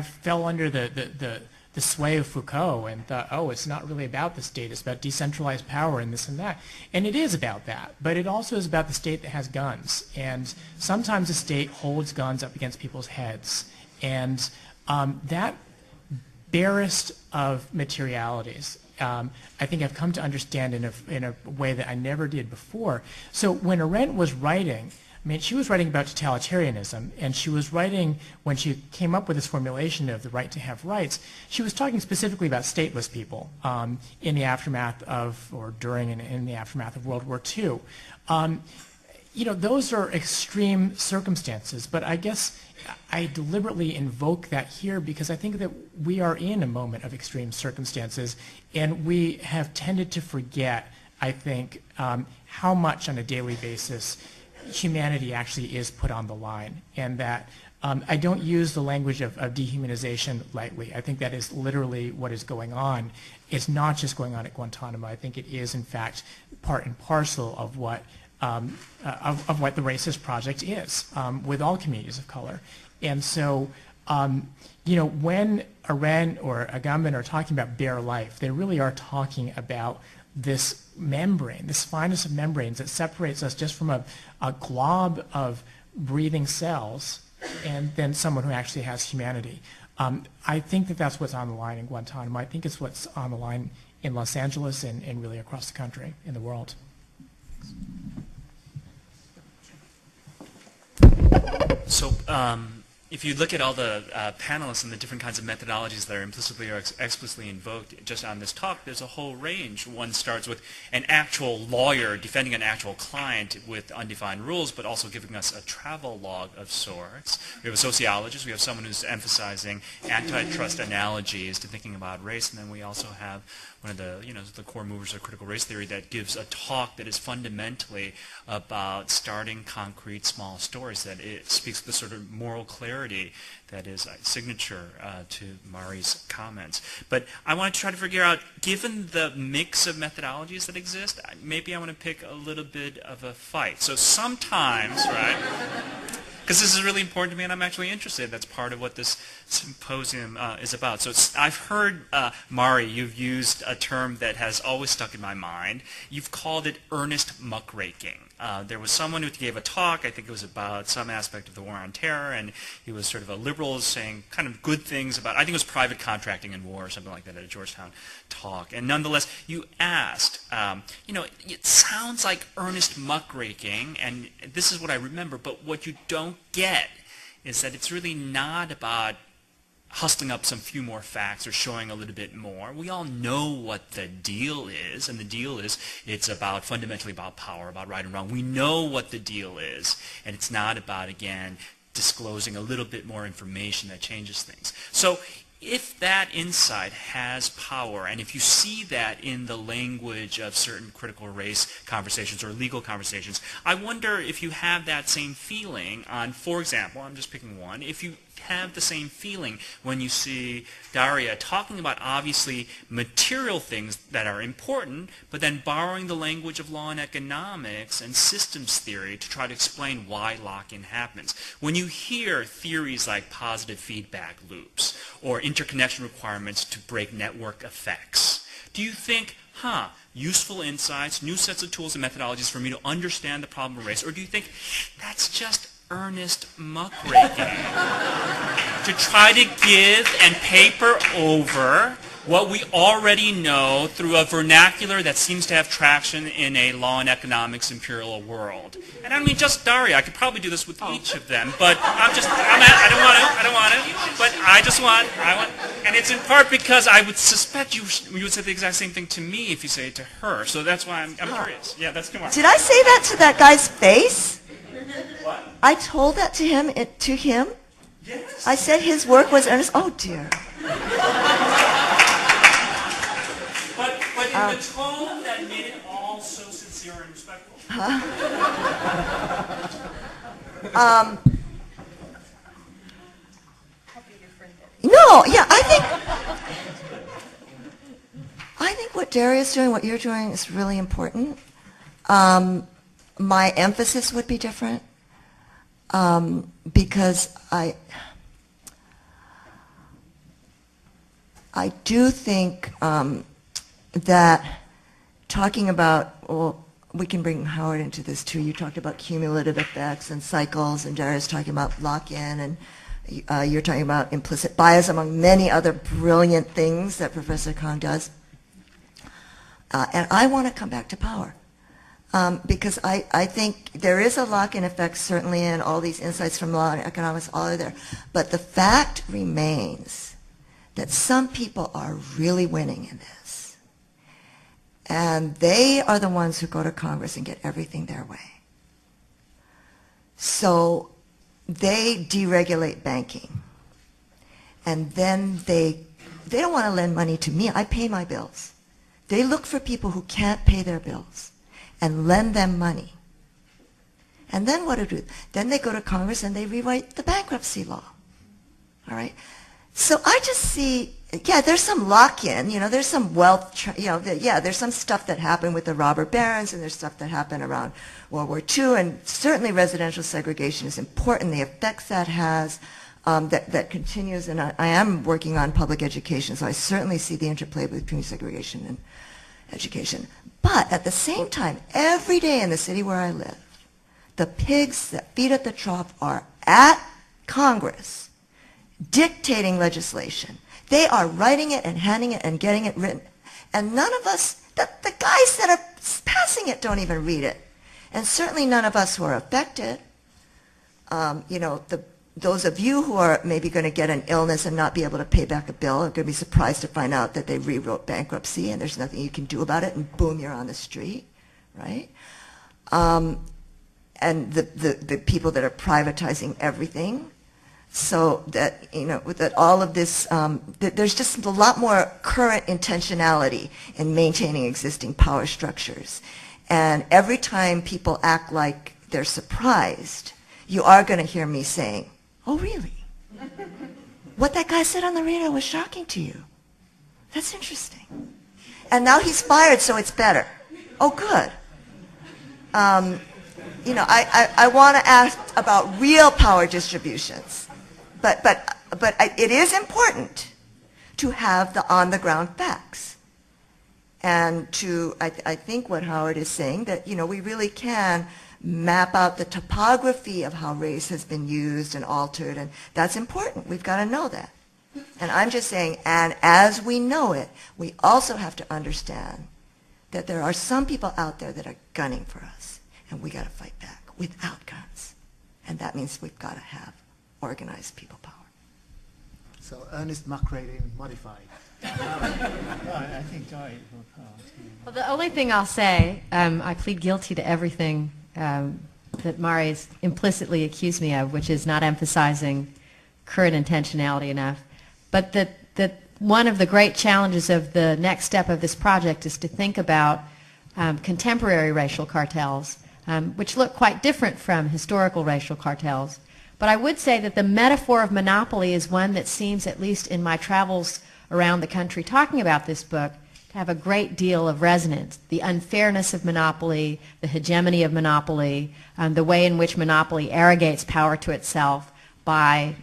fell under the sway of Foucault and thought, oh, it's not really about the state, it's about decentralized power and this and that. And it is about that, but it also is about the state that has guns. And sometimes the state holds guns up against people's heads. And that barest of materialities, I think I've come to understand in a way that I never did before. So when Arendt was writing, I mean, she was writing about totalitarianism, and she was writing, when she came up with this formulation of the right to have rights, she was talking specifically about stateless people in the aftermath of, or during and in the aftermath of World War II. Those are extreme circumstances, but I guess I deliberately invoke that here because I think that we are in a moment of extreme circumstances, and we have tended to forget, I think, how much on a daily basis humanity actually is put on the line, and that I don't use the language of dehumanization lightly. I think that is literally what is going on. It's not just going on at Guantanamo. I think it is, in fact, part and parcel of what the Racist Project is with all communities of color. And so, when Aren or Agamben are talking about bare life, they really are talking about this membrane, this finest of membranes that separates us just from a glob of breathing cells and then someone who actually has humanity. I think that that's what's on the line in Guantanamo. I think it's what's on the line in Los Angeles and really across the country, in the world. So if you look at all the panelists and the different kinds of methodologies that are implicitly or explicitly invoked just on this talk, there's a whole range. One starts with an actual lawyer defending an actual client with undefined rules, but also giving us a travel log of sorts. We have a sociologist. We have someone who's emphasizing antitrust analogies to thinking about race, and then we also have one of the core movers of critical race theory that gives a talk that is fundamentally about starting concrete small stories, that it speaks to the sort of moral clarity that is a signature to Mari's comments. But I want to try to figure out, given the mix of methodologies that exist, maybe I want to pick a little bit of a fight. So sometimes, right, because this is really important to me and I'm actually interested. That's part of what this symposium is about. So I've heard, Mari, you've used a term that has always stuck in my mind. You've called it earnest muckraking. There was someone who gave a talk, I think it was about some aspect of the war on terror, and he was sort of a liberal saying kind of good things about, I think it was private contracting in war or something like that at a Georgetown talk. And nonetheless, you asked, it sounds like earnest muckraking, and this is what I remember, but what you don't get is that it's really not about hustling up some few more facts or showing a little bit more. We all know what the deal is, and the deal is it's fundamentally about power, about right and wrong. We know what the deal is, and it's not about, again, disclosing a little bit more information that changes things. So if that insight has power, and if you see that in the language of certain critical race conversations or legal conversations, I wonder if you have that same feeling on, for example, I'm just picking one, if you have the same feeling when you see Daria talking about obviously material things that are important, but then borrowing the language of law and economics and systems theory to try to explain why lock-in happens. When you hear theories like positive feedback loops or interconnection requirements to break network effects, do you think, useful insights, new sets of tools and methodologies for me to understand the problem of race, or do you think that's just earnest muckraking to try to give and paper over what we already know through a vernacular that seems to have traction in a law and economics imperial world? And I don't mean just Daria. I could probably do this with each of them, but I don't want to, but I want, and it's in part because I would suspect you would say the exact same thing to me if you say it to her. So that's why I'm curious. Yeah, that's good. Did I say that to that guy's face? What? I told that to him. Yes. I said his work was earnest. Oh dear. But in the tone that made it all so sincere and respectful. No, yeah, I think what Daria's doing, what you're doing, is really important. My emphasis would be different because I do think that talking about, well, we can bring Howard into this too. You talked about cumulative effects and cycles, and Daria's talking about lock-in, and you're talking about implicit bias, among many other brilliant things that Professor Kong does. And I want to come back to power. Because I think there is a lock-in effect, certainly, in all these insights from law and economics, all are there. But the fact remains that some people are really winning in this. And they are the ones who go to Congress and get everything their way. So they deregulate banking. And then they don't want to lend money to me. I pay my bills. They look for people who can't pay their bills and lend them money. And then what do? Then they go to Congress and they rewrite the bankruptcy law. All right? So I just see, yeah, there's some lock-in, there's some wealth, there's some stuff that happened with the robber barons, and there's stuff that happened around World War II, and certainly residential segregation is important, the effects that has, that continues, and I am working on public education, so I certainly see the interplay between segregation and education. But at the same time, every day in the city where I live, the pigs that feed at the trough are at Congress dictating legislation. They are writing it and handing it and getting it written. And none of us, the guys that are passing it don't even read it. And certainly none of us who are affected, those of you who are maybe going to get an illness and not be able to pay back a bill are going to be surprised to find out that they rewrote bankruptcy and there's nothing you can do about it, and boom, you're on the street, right? And the people that are privatizing everything, so that, that all of this, there's just a lot more current intentionality in maintaining existing power structures. And every time people act like they're surprised, you are going to hear me saying, oh, really? What that guy said on the radio was shocking to you. That's interesting. And now he's fired, so it's better. Oh, good. I want to ask about real power distributions. But it is important to have the on-the-ground facts. And I think what Howard is saying, that, we really can map out the topography of how race has been used and altered, and that's important. We've got to know that. And I'm just saying, and as we know it, we also have to understand that there are some people out there that are gunning for us, and we got to fight back without guns. And that means we've got to have organized people power. So Ernest Muckrae modified. I think Daria will call. Well, the only thing I'll say, I plead guilty to everything that Mari's implicitly accused me of, which is not emphasizing current intentionality enough. But that one of the great challenges of the next step of this project is to think about contemporary racial cartels, which look quite different from historical racial cartels. But I would say that the metaphor of monopoly is one that seems, at least in my travels around the country talking about this book, to have a great deal of resonance. The unfairness of monopoly, the hegemony of monopoly, the way in which monopoly arrogates power to itself by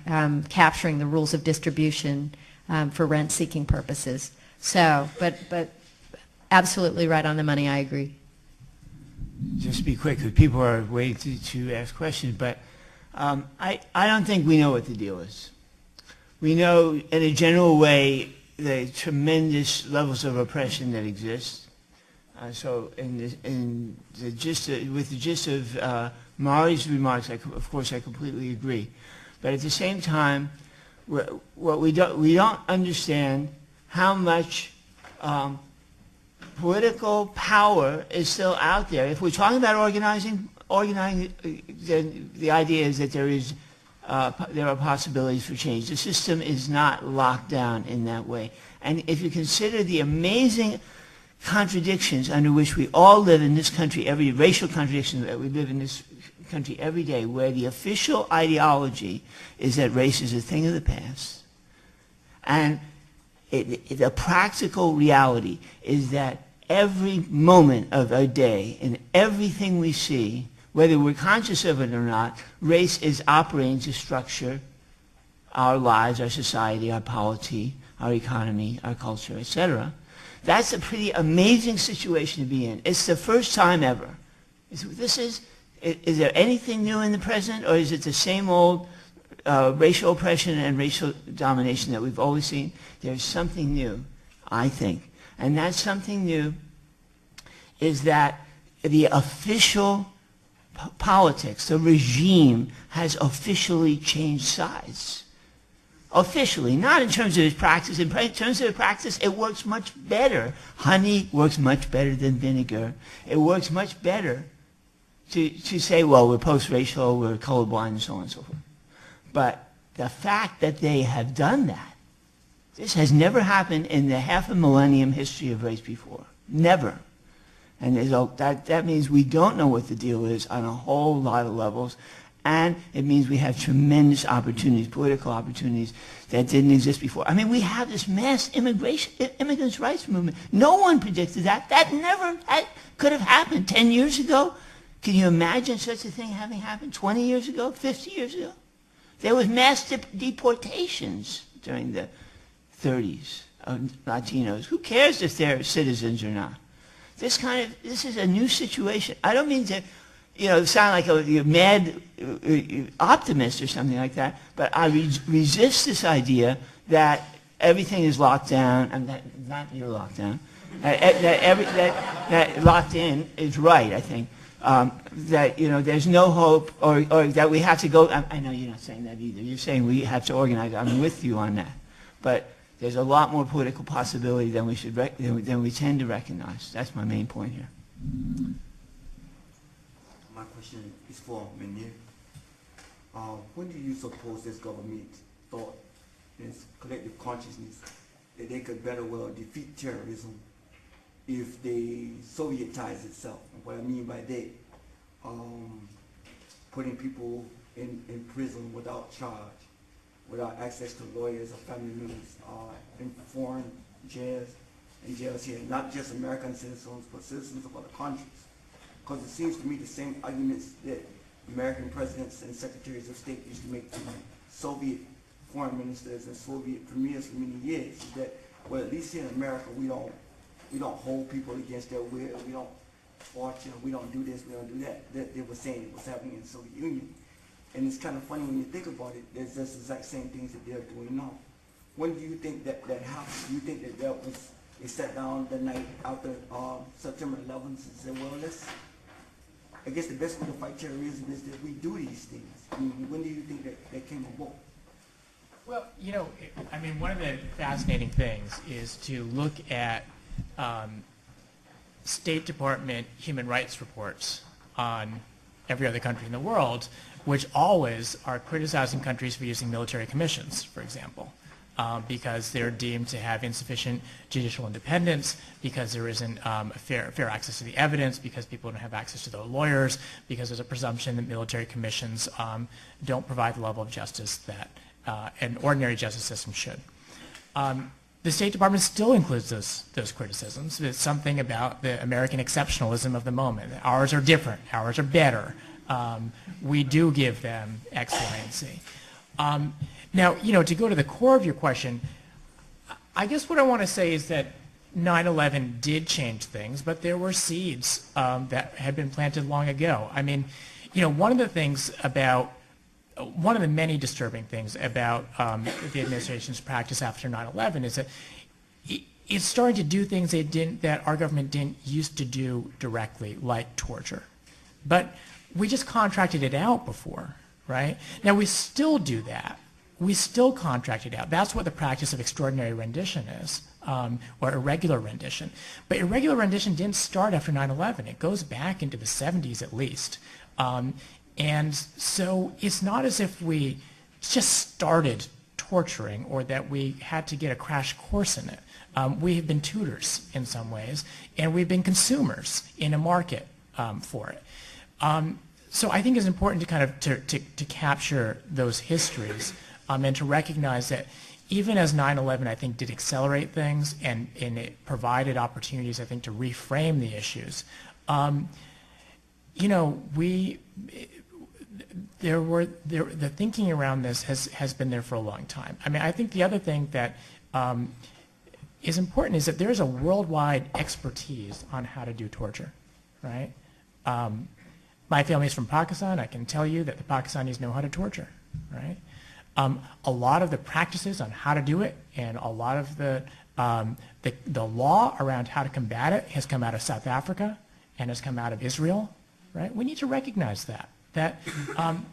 capturing the rules of distribution for rent-seeking purposes. So, but absolutely right on the money, I agree. Just be quick, because people are waiting to ask questions, but I don't think we know what the deal is. We know, in a general way, the tremendous levels of oppression that exist. So with the gist of Mari's remarks, of course I completely agree. But at the same time, we don't understand how much political power is still out there. If we're talking about organizing, then the idea is that there are possibilities for change. The system is not locked down in that way. And if you consider the amazing contradictions under which we all live in this country, racial contradictions that we live in this country every day, where the official ideology is that race is a thing of the past, and the practical reality is that every moment of our day and everything we see, whether we're conscious of it or not, race is operating to structure our lives, our society, our polity, our economy, our culture, etc. That's a pretty amazing situation to be in. It's the first time ever. Is there anything new in the present, or is it the same old racial oppression and racial domination that we've always seen? There's something new, I think. And that something new is that the official politics, the regime, has officially changed sides. Officially, not in terms of its practice. In terms of its practice, it works much better. Honey works much better than vinegar. It works much better to say, well, we're post-racial, we're colorblind, and so on and so forth. But the fact that they have done that, this has never happened in the half a millennium history of race before. Never. And that means we don't know what the deal is on a whole lot of levels. And it means we have tremendous opportunities, political opportunities, that didn't exist before. I mean, we have this mass immigrants' rights movement. No one predicted that. That never could have happened 10 years ago. Can you imagine such a thing having happened 20 years ago, 50 years ago? There was mass deportations during the 30s of Latinos. Who cares if they're citizens or not? This is a new situation. I don't mean to, sound like a mad optimist or something like that, but I resist this idea that everything is locked down, and not your lockdown, that locked in is right, I think. That there's no hope, or that we have to go. I know you're not saying that either. You're saying we have to organize. I'm with you on that, but there's a lot more political possibility than we tend to recognize. That's my main point here. My question is for Munir. When do you suppose this government thought in its collective consciousness that they could better well defeat terrorism if they Sovietize itself? And what I mean by that, putting people in prison without charge, without access to lawyers or family members, in foreign jails here, not just American citizens, but citizens of other countries. Because it seems to me the same arguments that American presidents and secretaries of state used to make to Soviet foreign ministers and Soviet premiers for many years, is that, well, at least here in America, we don't hold people against their will. We don't torture. We don't do this. We don't do that. They were saying it was happening in the Soviet Union. And it's kind of funny when you think about it. There's just the exact same things that they're doing now. When do you think that happened? Do you think that was, they sat down the night after September 11th and said, well, I guess the best way to fight terrorism is that we do these things. I mean, when do you think that came about? Well, one of the fascinating things is to look at State Department human rights reports on every other country in the world, which always are criticizing countries for using military commissions, for example, because they're deemed to have insufficient judicial independence, because there isn't fair access to the evidence, because people don't have access to their lawyers, because there's a presumption that military commissions don't provide the level of justice that an ordinary justice system should. The State Department still includes those criticisms. It's something about the American exceptionalism of the moment. Ours are different. Ours are better. We do give them X, Y, and Z. Now, to go to the core of your question, I guess what I want to say is that 9/11 did change things, but there were seeds that had been planted long ago. I mean, one of the many disturbing things about the administration's practice after 9/11 is that it's starting to do things that our government didn't used to do directly, like torture. But we just contracted it out before, right? Now, we still do that. We still contract it out. That's what the practice of extraordinary rendition is, or irregular rendition. But irregular rendition didn't start after 9/11. It goes back into the 70s at least. And so it's not as if we just started torturing or that we had to get a crash course in it. We have been tutors in some ways, and we've been consumers in a market for it. So I think it's important to kind of to capture those histories and to recognize that even as 9/11, I think, did accelerate things and it provided opportunities, I think, to reframe the issues. The thinking around this has been there for a long time. I mean, I think the other thing that is important is that there's a worldwide expertise on how to do torture, right? My family is from Pakistan. I can tell you that the Pakistanis know how to torture, right? A lot of the practices on how to do it and a lot of the law around how to combat it has come out of South Africa and has come out of Israel, right? We need to recognize that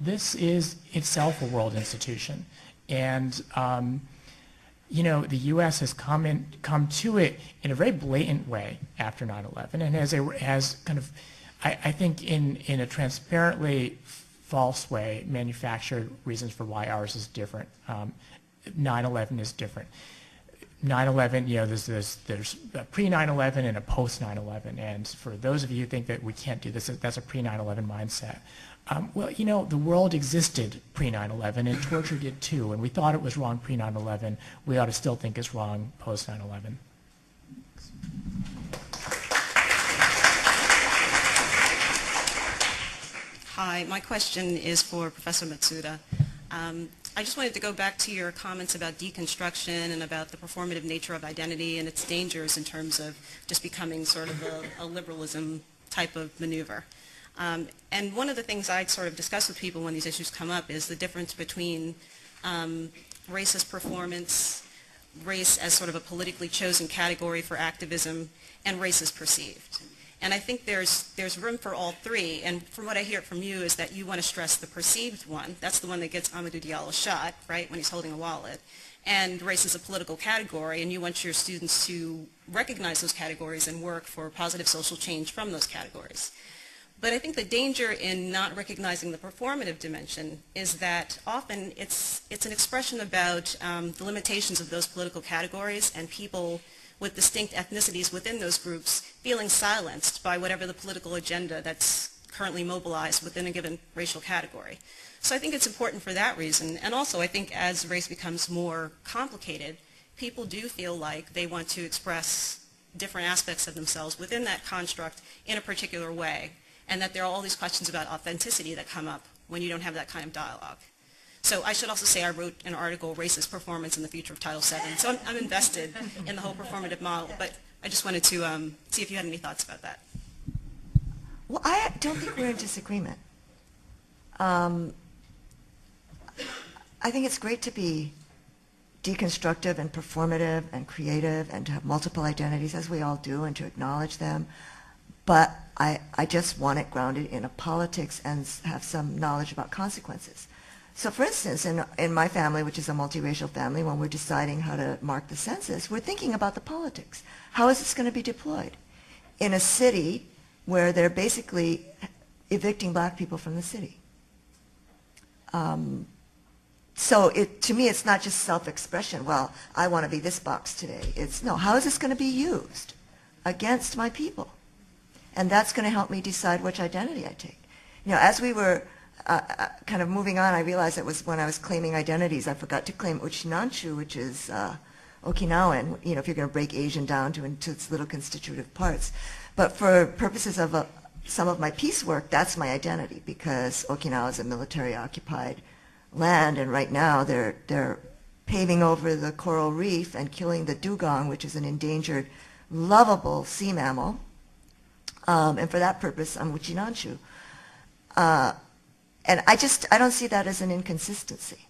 this is itself a world institution. And, the U.S. has come to it in a very blatant way after 9/11 and has kind of, I think, in a transparently false way, manufactured reasons for why ours is different. 9/11 is different. 9/11, there's a pre-9/11 and a post-9/11, and for those of you who think that we can't do this, that's a pre-9/11 mindset. Well, the world existed pre-9/11, and torture did too, and we thought it was wrong pre-9/11. We ought to still think it's wrong post-9/11. Hi, my question is for Professor Matsuda. I just wanted to go back to your comments about deconstruction and about the performative nature of identity and its dangers in terms of just becoming sort of a liberalism type of maneuver. And one of the things I sort of discuss with people when these issues come up is the difference between race as performance, race as sort of a politically chosen category for activism, and race as perceived. And I think there's room for all three, and from what I hear from you is that you want to stress the perceived one. That's the one that gets Amadou Diallo shot, right, when he's holding a wallet. And race is a political category, and you want your students to recognize those categories and work for positive social change from those categories. But I think the danger in not recognizing the performative dimension is that often it's an expression about the limitations of those political categories and people with distinct ethnicities within those groups feeling silenced by whatever the political agenda that's currently mobilized within a given racial category. So I think it's important for that reason. And also I think as race becomes more complicated, people do feel like they want to express different aspects of themselves within that construct in a particular way, and that there are all these questions about authenticity that come up when you don't have that kind of dialogue. So I should also say I wrote an article, Racist Performance in the Future of Title VII. So I'm invested in the whole performative model, but I just wanted to see if you had any thoughts about that. Well, I don't think we're in disagreement. I think it's great to be deconstructive and performative and creative and to have multiple identities, as we all do, and to acknowledge them. But I just want it grounded in a politics and have some knowledge about consequences. So for instance, in my family, which is a multiracial family, when we're deciding how to mark the census, we're thinking about the politics. How is this going to be deployed? In a city where they're basically evicting black people from the city. So to me, it's not just self-expression. Well, I want to be this box today. It's, no, how is this going to be used against my people? And that's going to help me decide which identity I take. As we were kind of moving on, I realized it was when I was claiming identities, I forgot to claim Uchinanchu, which is Okinawan, if you're going to break Asian down into its little constitutive parts. But for purposes of some of my piecework, that's my identity, because Okinawa is a military-occupied land, and right now they're paving over the coral reef and killing the dugong, which is an endangered, lovable sea mammal. And for that purpose, I'm Uchinanchu. And I don't see that as an inconsistency.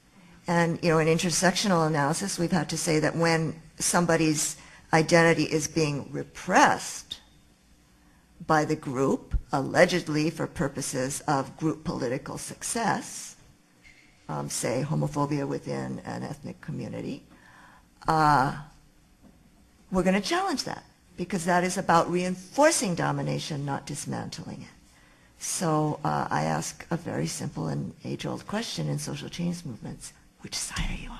And, in intersectional analysis, we've had to say that when somebody's identity is being repressed by the group, allegedly for purposes of group political success, say homophobia within an ethnic community, we're going to challenge that, because that is about reinforcing domination, not dismantling it. So I ask a very simple and age-old question in social change movements: which side are you on?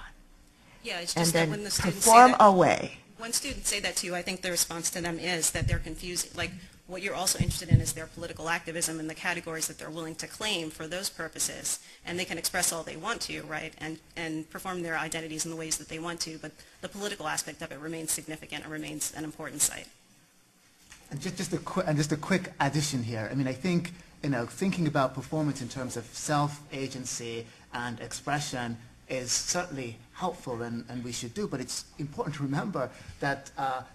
Yeah, it's And just then that when the students perform say that, away. when students say that to you, I think the response to them is that they're confused. Like, what you're also interested in is their political activism and the categories that they're willing to claim for those purposes, and they can express all they want to, right, and perform their identities in the ways that they want to, but the political aspect of it remains significant and remains an important site. And just a quick addition here. I mean, I think, thinking about performance in terms of self-agency and expression is certainly helpful, and we should do, but it's important to remember that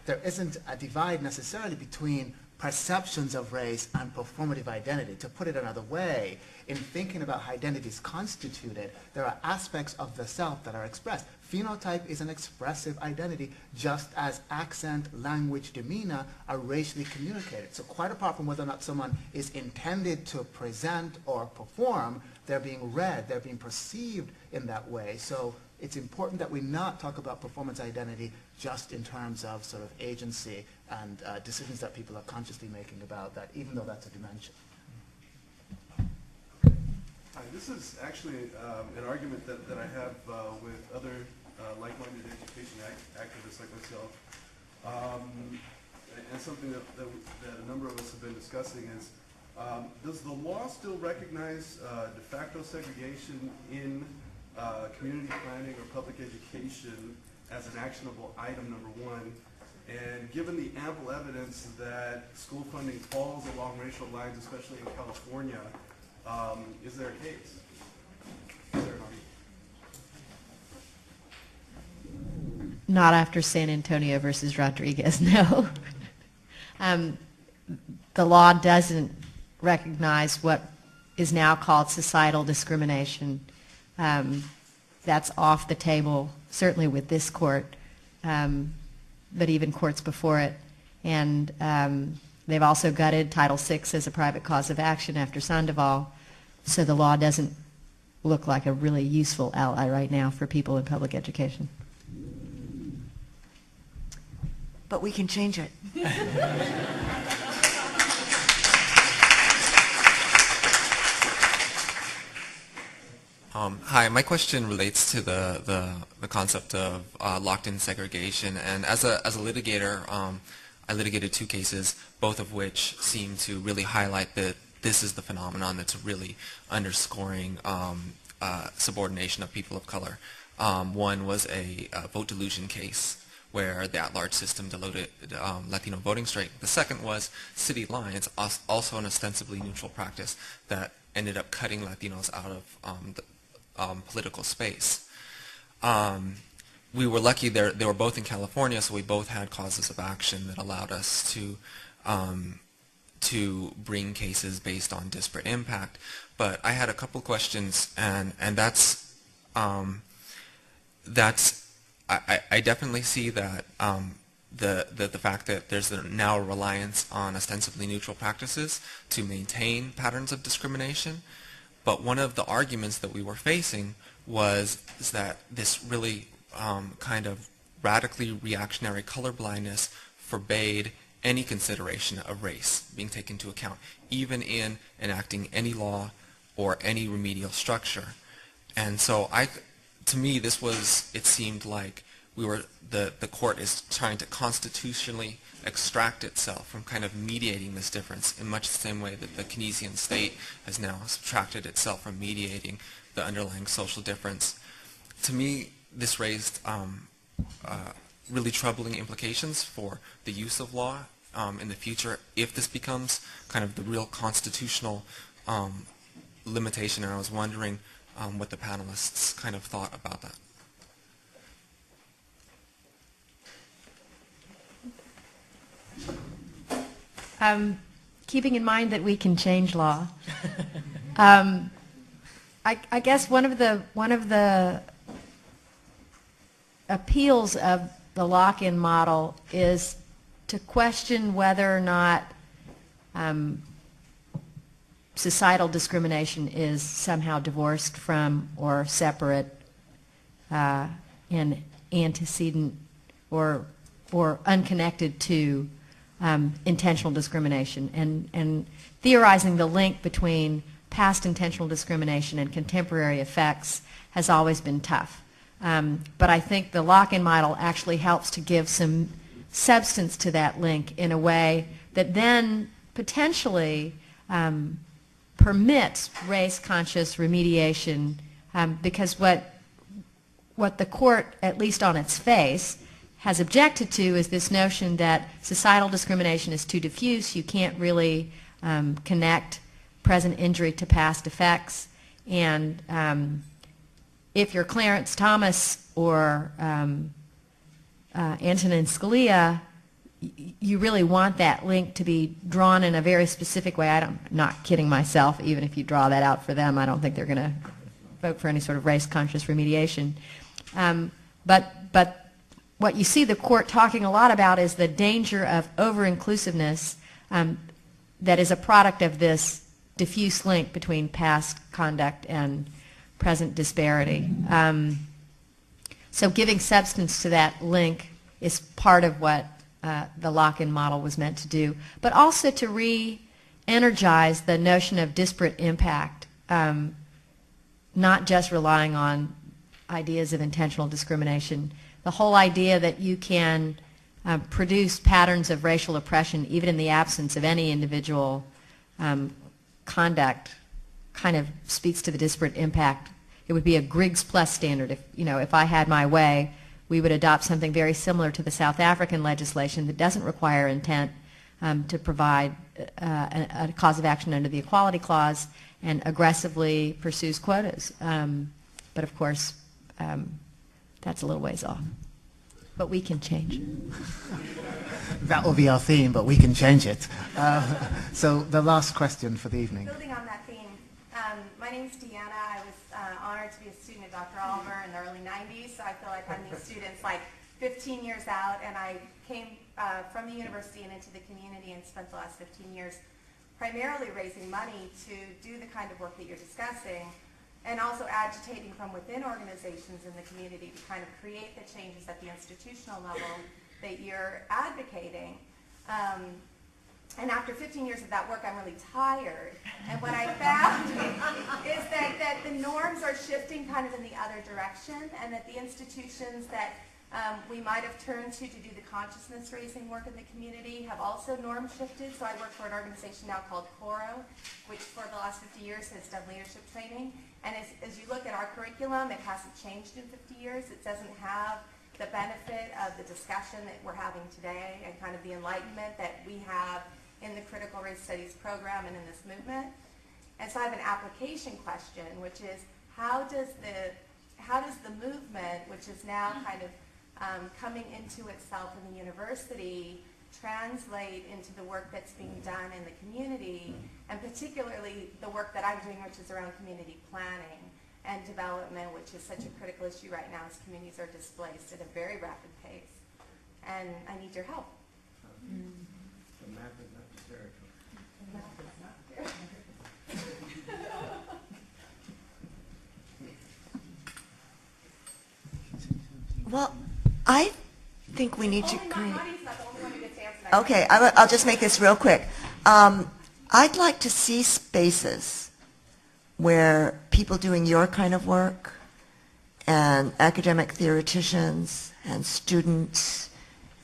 there isn't a divide necessarily between perceptions of race and performative identity. To put it another way, in thinking about how identity is constituted, there are aspects of the self that are expressed. Phenotype is an expressive identity, just as accent, language, demeanor are racially communicated. So quite apart from whether or not someone is intended to present or perform, they're being read, they're being perceived in that way. So it's important that we not talk about performance identity just in terms of sort of agency and decisions that people are consciously making about that, even though that's a dimension. Hi, this is actually an argument that I have with other like-minded education activists like myself. And something that a number of us have been discussing is, does the law still recognize de facto segregation in community planning or public education as an actionable item, number one? And given the ample evidence that school funding falls along racial lines, especially in California, is there a case? Is there an argument? Not after San Antonio versus Rodriguez, no. The law doesn't recognize what is now called societal discrimination. That's off the table, certainly with this court, but even courts before it. And they've also gutted Title VI as a private cause of action after Sandoval, so the law doesn't look like a really useful ally right now for people in public education. But we can change it. Hi, my question relates to the concept of locked-in segregation. And as a litigator, I litigated 2 cases, both of which seem to really highlight that this is the phenomenon that's really underscoring subordination of people of color. One was a vote dilution case, where the at-large system diluted Latino voting strength. The second was city lines, also an ostensibly neutral practice that ended up cutting Latinos out of the political space. We were lucky they were both in California, so we both had causes of action that allowed us to bring cases based on disparate impact. But I had a couple questions, and that's I definitely see that the fact that there's now a reliance on ostensibly neutral practices to maintain patterns of discrimination. But one of the arguments that we were facing is that this really kind of radically reactionary colorblindness forbade any consideration of race being taken into account, even in enacting any law or any remedial structure. And so to me, it seemed like the court is trying to constitutionally extract itself from kind of mediating this difference in much the same way that the Keynesian state has now subtracted itself from mediating the underlying social difference. To me, this raised really troubling implications for the use of law in the future if this becomes kind of the real constitutional limitation, and I was wondering what the panelists kind of thought about that. Keeping in mind that we can change law, I guess one of the appeals of the lock-in model is to question whether or not societal discrimination is somehow divorced from or separate and antecedent or unconnected to intentional discrimination, and theorizing the link between past intentional discrimination and contemporary effects has always been tough. But I think the lock-in model actually helps to give some substance to that link in a way that then potentially permits race-conscious remediation, because what the court, at least on its face, has objected to is this notion that societal discrimination is too diffuse. You can't really connect present injury to past effects. And if you're Clarence Thomas or Antonin Scalia, you really want that link to be drawn in a very specific way. I'm not kidding myself. Even if you draw that out for them, I don't think they're going to vote for any sort of race-conscious remediation. But what you see the court talking a lot about is the danger of over-inclusiveness that is a product of this diffuse link between past conduct and present disparity. So giving substance to that link is part of what the lock-in model was meant to do, but also to re-energize the notion of disparate impact, not just relying on ideas of intentional discrimination. The whole idea that you can produce patterns of racial oppression even in the absence of any individual conduct kind of speaks to the disparate impact. It would be a Griggs Plus standard. If I had my way, we would adopt something very similar to the South African legislation that doesn't require intent to provide a cause of action under the Equality Clause and aggressively pursues quotas. But of course, that's a little ways off. But we can change it. That will be our theme, but we can change it. So the last question for the evening. Building on that theme, my name's Deanna. I was honored to be a student of Dr. Oliver in the early 90s, so I feel like I'm these students like 15 years out, and I came from the university and into the community and spent the last 15 years primarily raising money to do the kind of work that you're discussing, and also agitating from within organizations in the community to kind of create the changes at the institutional level that you're advocating. And after 15 years of that work, I'm really tired. And what I found is that the norms are shifting kind of in the other direction, and that the institutions that we might have turned to do the consciousness raising work in the community have also norm shifted. So I work for an organization now called Coro, which for the last 50 years has done leadership training. And as you look at our curriculum, it hasn't changed in 50 years. It doesn't have the benefit of the discussion that we're having today and kind of the enlightenment that we have in the critical race studies program and in this movement. And so I have an application question, which is how does the movement, which is now kind of coming into itself in the university, translate into the work that's being done in the community, and particularly the work that I'm doing, which is around community planning and development, which is such a critical issue right now as communities are displaced at a very rapid pace. And I need your help. The map is not the territory. The map is not the territory. Well, I think we need to create... Okay, I'll just make this real quick. I'd like to see spaces where people doing your kind of work and academic theoreticians and students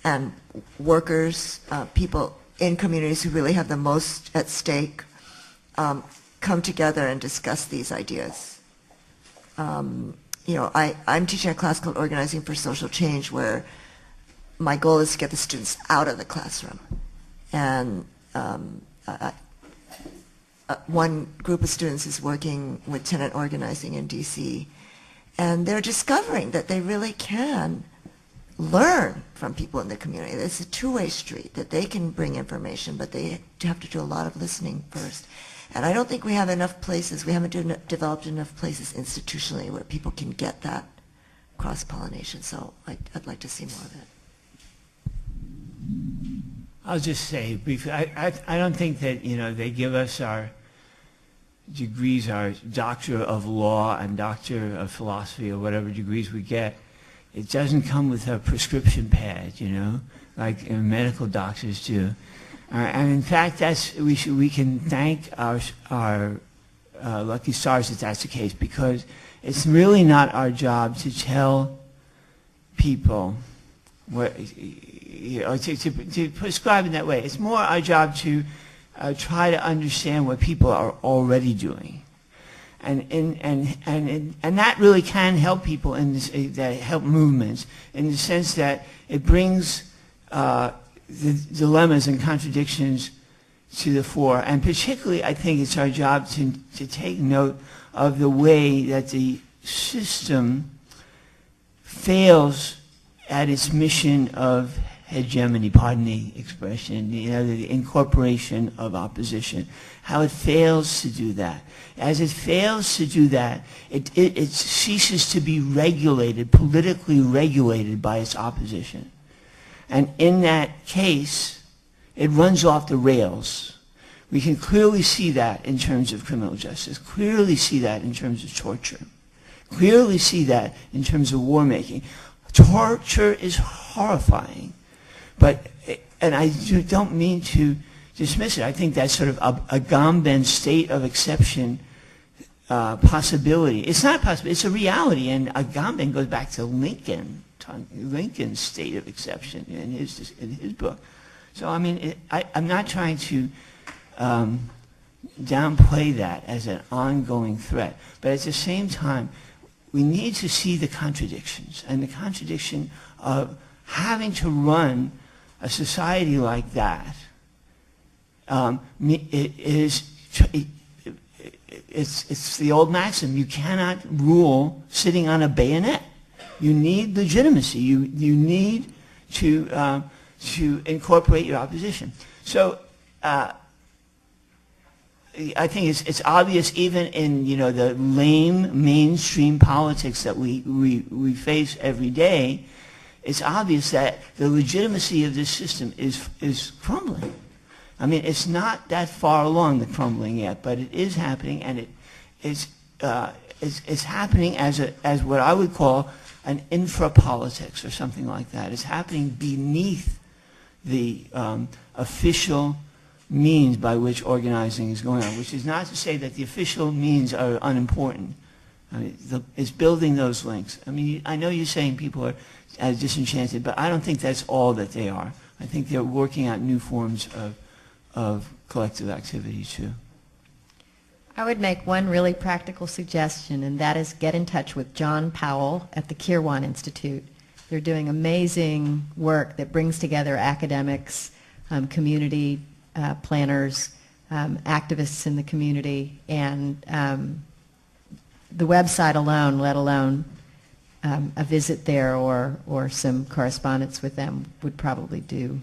and workers, people in communities who really have the most at stake, come together and discuss these ideas. I'm teaching a class called Organizing for Social Change, where my goal is to get the students out of the classroom. And one group of students is working with tenant organizing in DC, and they're discovering that they really can learn from people in the community. It's a two-way street, that they can bring information, but they have to do a lot of listening first. And I don't think we have enough places, we haven't developed enough places institutionally where people can get that cross-pollination. So I'd like to see more of it. I'll just say briefly, I don't think that, they give us our degrees, our Doctor of Law and Doctor of Philosophy or whatever degrees we get. It doesn't come with a prescription pad, like medical doctors do. And in fact, we can thank our lucky stars that that's the case, because it's really not our job to tell people what, to prescribe in that way. It's more our job to try to understand what people are already doing. And that really can help people that help movements in the sense that it brings the dilemmas and contradictions to the fore. And particularly, I think it's our job to take note of the way that the system fails at its mission of hegemony, pardon the expression, the incorporation of opposition, how it fails to do that. As it fails to do that, it ceases to be regulated, politically regulated by its opposition. And in that case, it runs off the rails. We can clearly see that in terms of criminal justice, clearly see that in terms of torture, clearly see that in terms of war making. Torture is horrifying, and I don't mean to dismiss it. I think that's sort of a Agamben state of exception possibility. It's not possible. It's a reality. And Agamben goes back to Lincoln's state of exception in his book. So I mean, I'm not trying to downplay that as an ongoing threat, but at the same time, we need to see the contradictions, and the contradiction of having to run a society like that it's the old maxim: you cannot rule sitting on a bayonet. You need legitimacy. You need to incorporate your opposition. So I think it's obvious even in the lame mainstream politics that we face every day. It's obvious that the legitimacy of this system is crumbling. I mean, it's not that far along the crumbling yet, but it is happening, and it's happening as what I would call an infra-politics or something like that. It's happening beneath the official means by which organizing is going on, which is not to say that the official means are unimportant. I mean, it's building those links. I mean, I know you're saying people are disenchanted, but I don't think that's all that they are. I think they're working out new forms of collective activity too. I would make one really practical suggestion, and that is get in touch with John Powell at the Kirwan Institute. They're doing amazing work that brings together academics, community planners, activists in the community, and the website alone, let alone a visit there or some correspondence with them, would probably do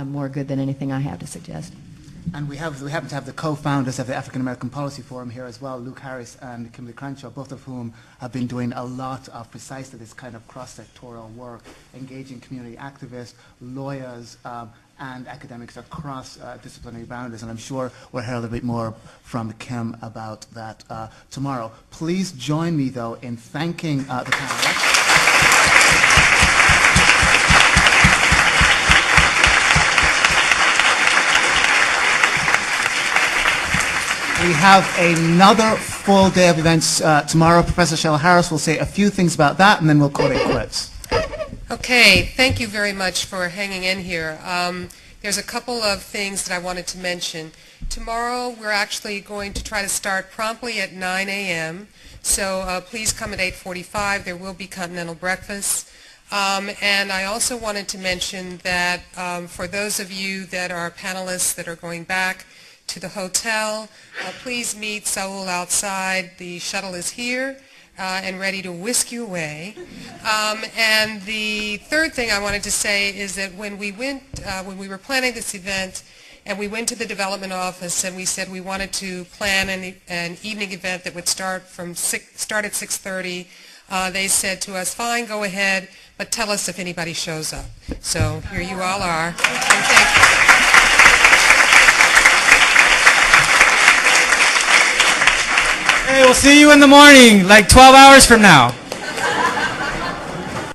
more good than anything I have to suggest. And we happen to have the co-founders of the African American Policy Forum here as well, Luke Harris and Kimberly Crenshaw, both of whom have been doing a lot of precisely this kind of cross-sectoral work, engaging community activists, lawyers, and academics across disciplinary boundaries. And I'm sure we'll hear a little bit more from Kim about that tomorrow. Please join me, though, in thanking the panelists. We have another full day of events tomorrow. Professor Shell Harris will say a few things about that, and then we'll call it quits. Okay, thank you very much for hanging in here. There's a couple of things that I wanted to mention. Tomorrow we're actually going to try to start promptly at 9 a.m., so please come at 8:45. There will be continental breakfast. And I also wanted to mention that for those of you that are panelists that are going back to the hotel, please meet Saul outside. The shuttle is here and ready to whisk you away. And the third thing I wanted to say is that when we were planning this event, and we went to the development office and we said we wanted to plan an evening event that would start at 6:30. They said to us, fine, go ahead, but tell us if anybody shows up. So here you all are. And thank you. Hey, we'll see you in the morning, like 12 hours from now.